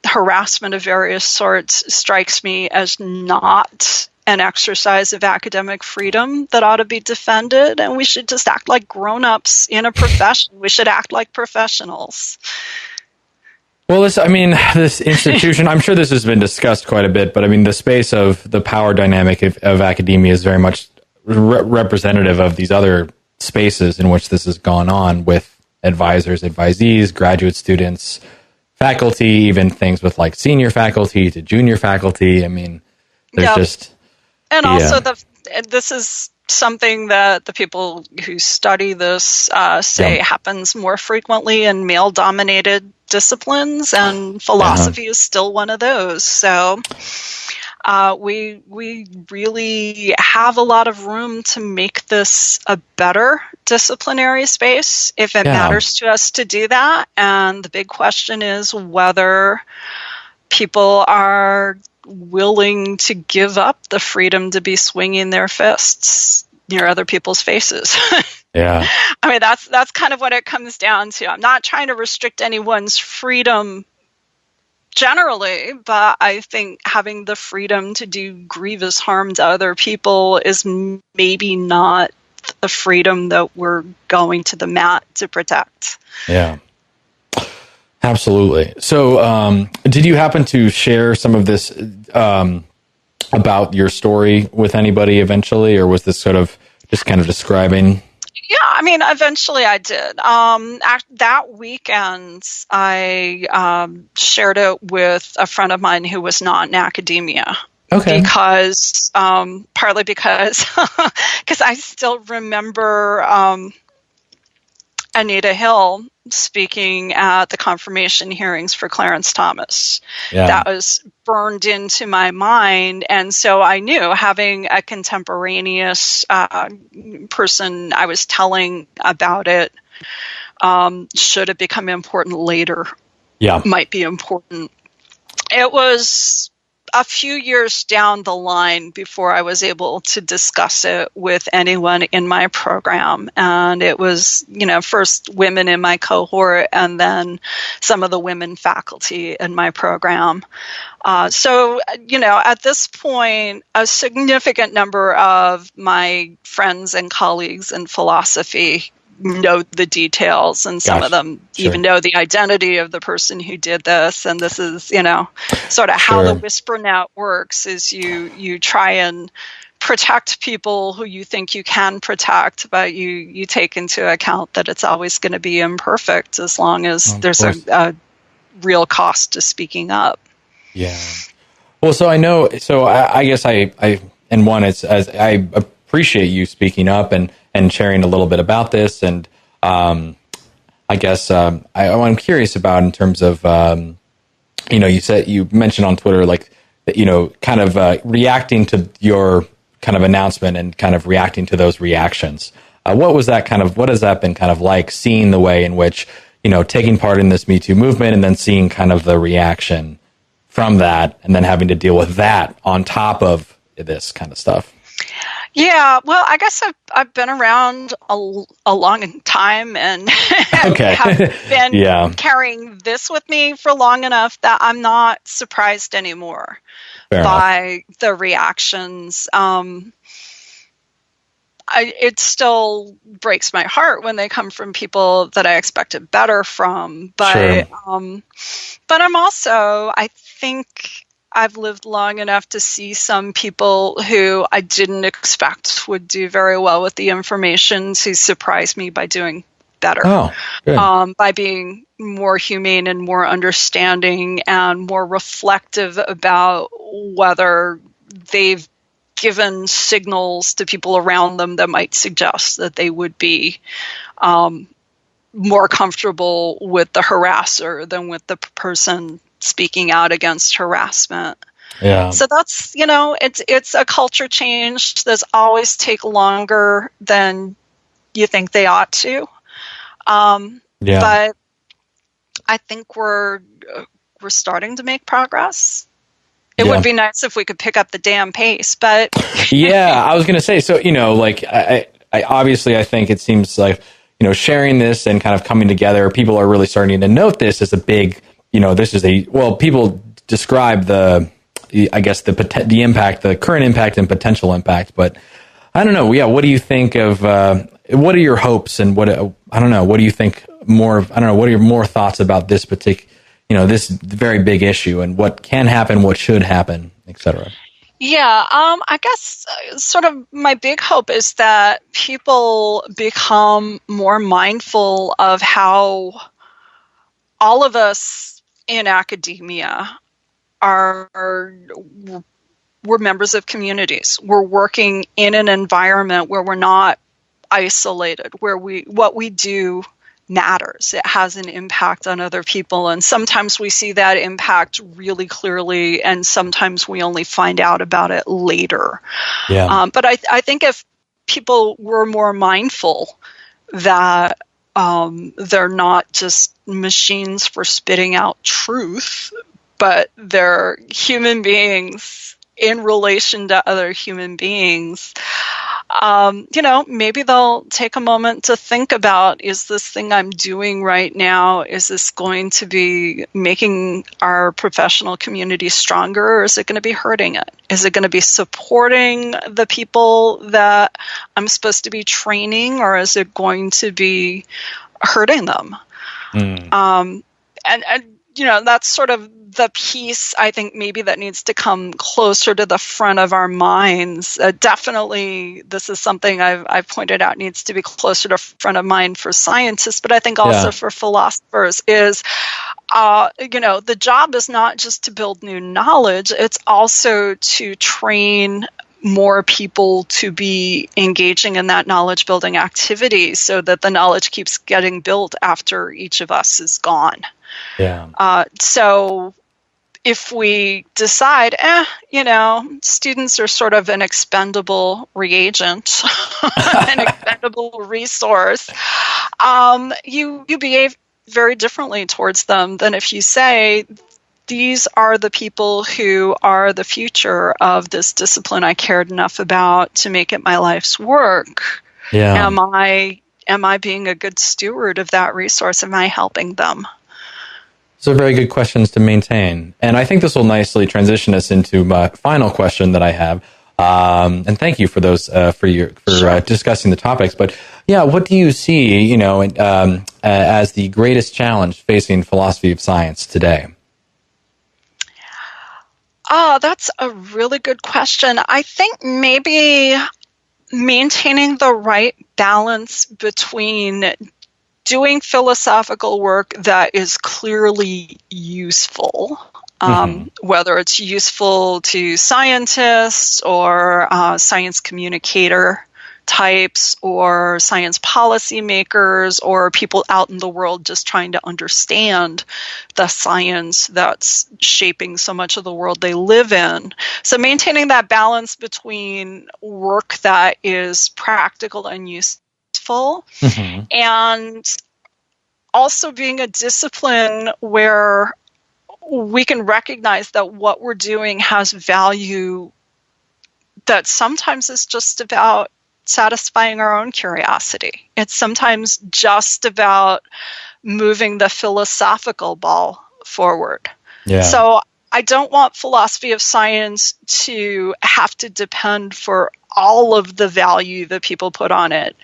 harassment of various sorts strikes me as not an exercise of academic freedom that ought to be defended. And we should just act like grown-ups in a profession. We should act like professionals. Well, this institution, I'm sure this has been discussed quite a bit, but the space of the power dynamic of academia is very much representative of these other spaces in which this has gone on, with advisors, advisees, graduate students, faculty, even things with like senior faculty to junior faculty. There's just... And also this is something that the people who study this say happens more frequently in male-dominated disciplines, and philosophy is still one of those. So we really have a lot of room to make this a better disciplinary space if it matters to us to do that. And the big question is whether people are willing to give up the freedom to be swinging their fists near other people's faces. Yeah. That's kind of what it comes down to. I'm not trying to restrict anyone's freedom generally, but I think having the freedom to do grievous harm to other people is maybe not the freedom that we're going to the mat to protect. Yeah. Absolutely. So, did you happen to share some of this about your story with anybody eventually, or was this sort of just kind of describing? Yeah, eventually I did. That weekend, I shared it with a friend of mine who was not in academia. Okay. Because, partly because I still remember Anita Hill speaking at the confirmation hearings for Clarence Thomas. Yeah. That was burned into my mind. And so I knew, having a contemporaneous person I was telling about it, should it become important later, might be important. It was a few years down the line before I was able to discuss it with anyone in my program. And it was, first women in my cohort and then some of the women faculty in my program. So, at this point, a significant number of my friends and colleagues in philosophy know the details, and some of them even know the identity of the person who did this. And this is, sort of how the whisper net works, is you try and protect people who you think you can protect, but you take into account that it's always going to be imperfect as long as there's a real cost to speaking up. Yeah. Well, so I know, I guess I appreciate you speaking up and sharing a little bit about this. And I guess I'm curious about, in terms of, you mentioned on Twitter, like, kind of reacting to your kind of announcement and kind of reacting to those reactions. What has that been kind of like, seeing the way in which, taking part in this Me Too movement and then seeing kind of the reaction from that, and then having to deal with that on top of this kind of stuff? Yeah, well, I guess I've been around a long time, and have been carrying this with me for long enough that I'm not surprised anymore by the reactions. It still breaks my heart when they come from people that I expected better from, but I'm also, I think I've lived long enough to see some people who I didn't expect would do very well with the information to surprise me by doing better, by being more humane and more understanding and more reflective about whether they've given signals to people around them that might suggest that they would be more comfortable with the harasser than with the person speaking out against harassment. Yeah. So that's, it's a culture change that's always take longer than you think they ought to. But I think we're starting to make progress. It would be nice if we could pick up the damn pace, but yeah, I was going to say, so, I obviously, I think it seems like, sharing this and kind of coming together, people are really starting to note this as a big, people describe the impact, the current impact and potential impact, but I don't know. Yeah. What do you think of, what are your hopes, and what do you think more of, what are your more thoughts about this particular, this very big issue, and what can happen, what should happen, et cetera? Yeah, I guess sort of my big hope is that people become more mindful of how all of us in academia we're members of communities. We're working in an environment where we're not isolated, where what we do matters. It has an impact on other people, and sometimes we see that impact really clearly, and sometimes we only find out about it later. Yeah. But I think if people were more mindful that they're not just machines for spitting out truth, but they're human beings in relation to other human beings, maybe they'll take a moment to think about, is this thing I'm doing right now, is this going to be making our professional community stronger, or is it going to be hurting it? Is it going to be supporting the people that I'm supposed to be training, or is it going to be hurting them? And that's sort of the piece, I think, maybe that needs to come closer to the front of our minds. Definitely, this is something I've pointed out needs to be closer to front of mind for scientists, but I think also for philosophers is, the job is not just to build new knowledge, it's also to train more people to be engaging in that knowledge building activity so that the knowledge keeps getting built after each of us is gone. Yeah. So if we decide, students are sort of an expendable reagent, an expendable resource, you behave very differently towards them than if you say, these are the people who are the future of this discipline I cared enough about to make it my life's work. Yeah. Am I being a good steward of that resource? Am I helping them? Those are very good questions to maintain. And I think this will nicely transition us into my final question that I have. And thank you for those for discussing the topics. But yeah, what do you see, as the greatest challenge facing philosophy of science today? That's a really good question. I think maybe maintaining the right balance between doing philosophical work that is clearly useful, whether it's useful to scientists or science communicator types or science policymakers or people out in the world just trying to understand the science that's shaping so much of the world they live in. So maintaining that balance between work that is practical and useful and also being a discipline where we can recognize that what we're doing has value that sometimes is just about satisfying our own curiosity. It's sometimes just about moving the philosophical ball forward. Yeah. So I don't want philosophy of science to have to depend for all of the value that people put on it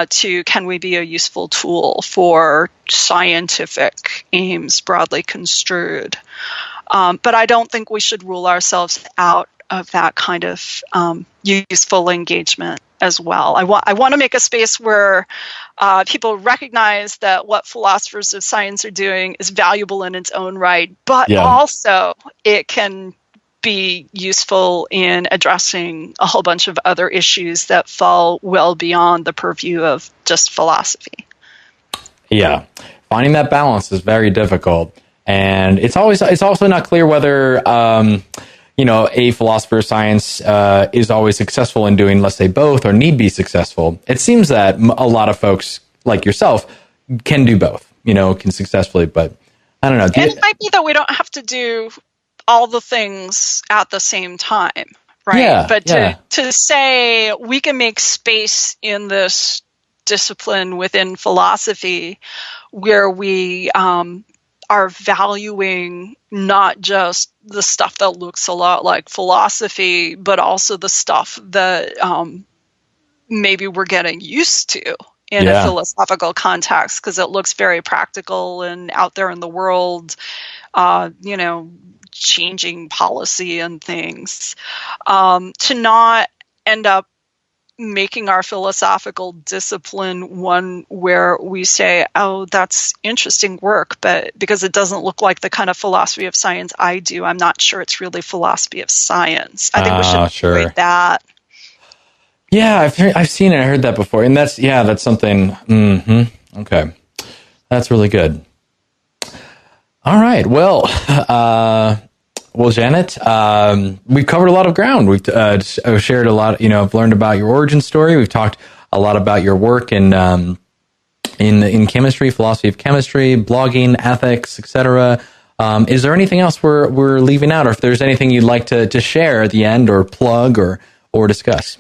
to can we be a useful tool for scientific aims broadly construed. But I don't think we should rule ourselves out of that kind of useful engagement as well. I want to make a space where people recognize that what philosophers of science are doing is valuable in its own right, but also it can be useful in addressing a whole bunch of other issues that fall well beyond the purview of just philosophy. Yeah, finding that balance is very difficult, and it's also not clear whether a philosopher of science is always successful in doing, let's say, both, or need be successful. It seems that a lot of folks like yourself can do both, can successfully, but I don't know. It might be that we don't have to do all the things at the same time, right? Yeah, but to say we can make space in this discipline within philosophy where we are valuing not just the stuff that looks a lot like philosophy, but also the stuff that maybe we're getting used to in a philosophical context because it looks very practical and out there in the world, changing policy and things. To not end up making our philosophical discipline one where we say, oh, that's interesting work, but because it doesn't look like the kind of philosophy of science I do, I'm not sure it's really philosophy of science. I think we should avoid that. Yeah, I've seen it. I heard that before. And that's something. Okay. That's really good. All right. Well, Janet, we've covered a lot of ground. We've shared a lot. I've learned about your origin story. We've talked a lot about your work in chemistry, philosophy of chemistry, blogging, ethics, etc. Is there anything else we're leaving out, or if there's anything you'd like to share at the end, or plug, or discuss?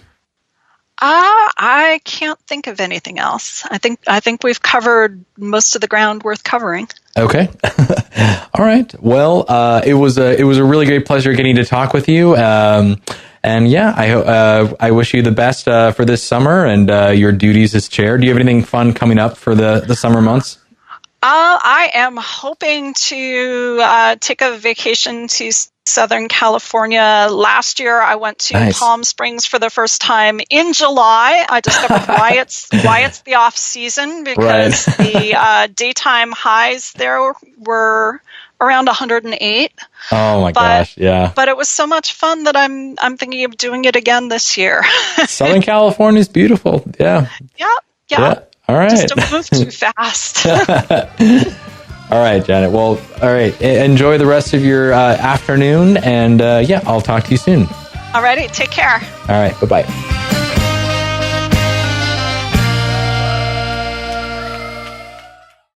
I can't think of anything else. I think we've covered most of the ground worth covering. Okay. All right. Well, it was a really great pleasure getting to talk with you. And I wish you the best for this summer and your duties as chair. Do you have anything fun coming up for the summer months? I am hoping to take a vacation to Southern California. Last year, I went to Palm Springs for the first time in July. I discovered why it's the off season because the daytime highs there were around 108. Oh my gosh! Yeah. But it was so much fun that I'm thinking of doing it again this year. Southern California is beautiful. Yeah. Yeah. All right. Just don't move too fast. All right, Janet. Well, all right. Enjoy the rest of your afternoon, and I'll talk to you soon. All righty. Take care. All right. Bye-bye.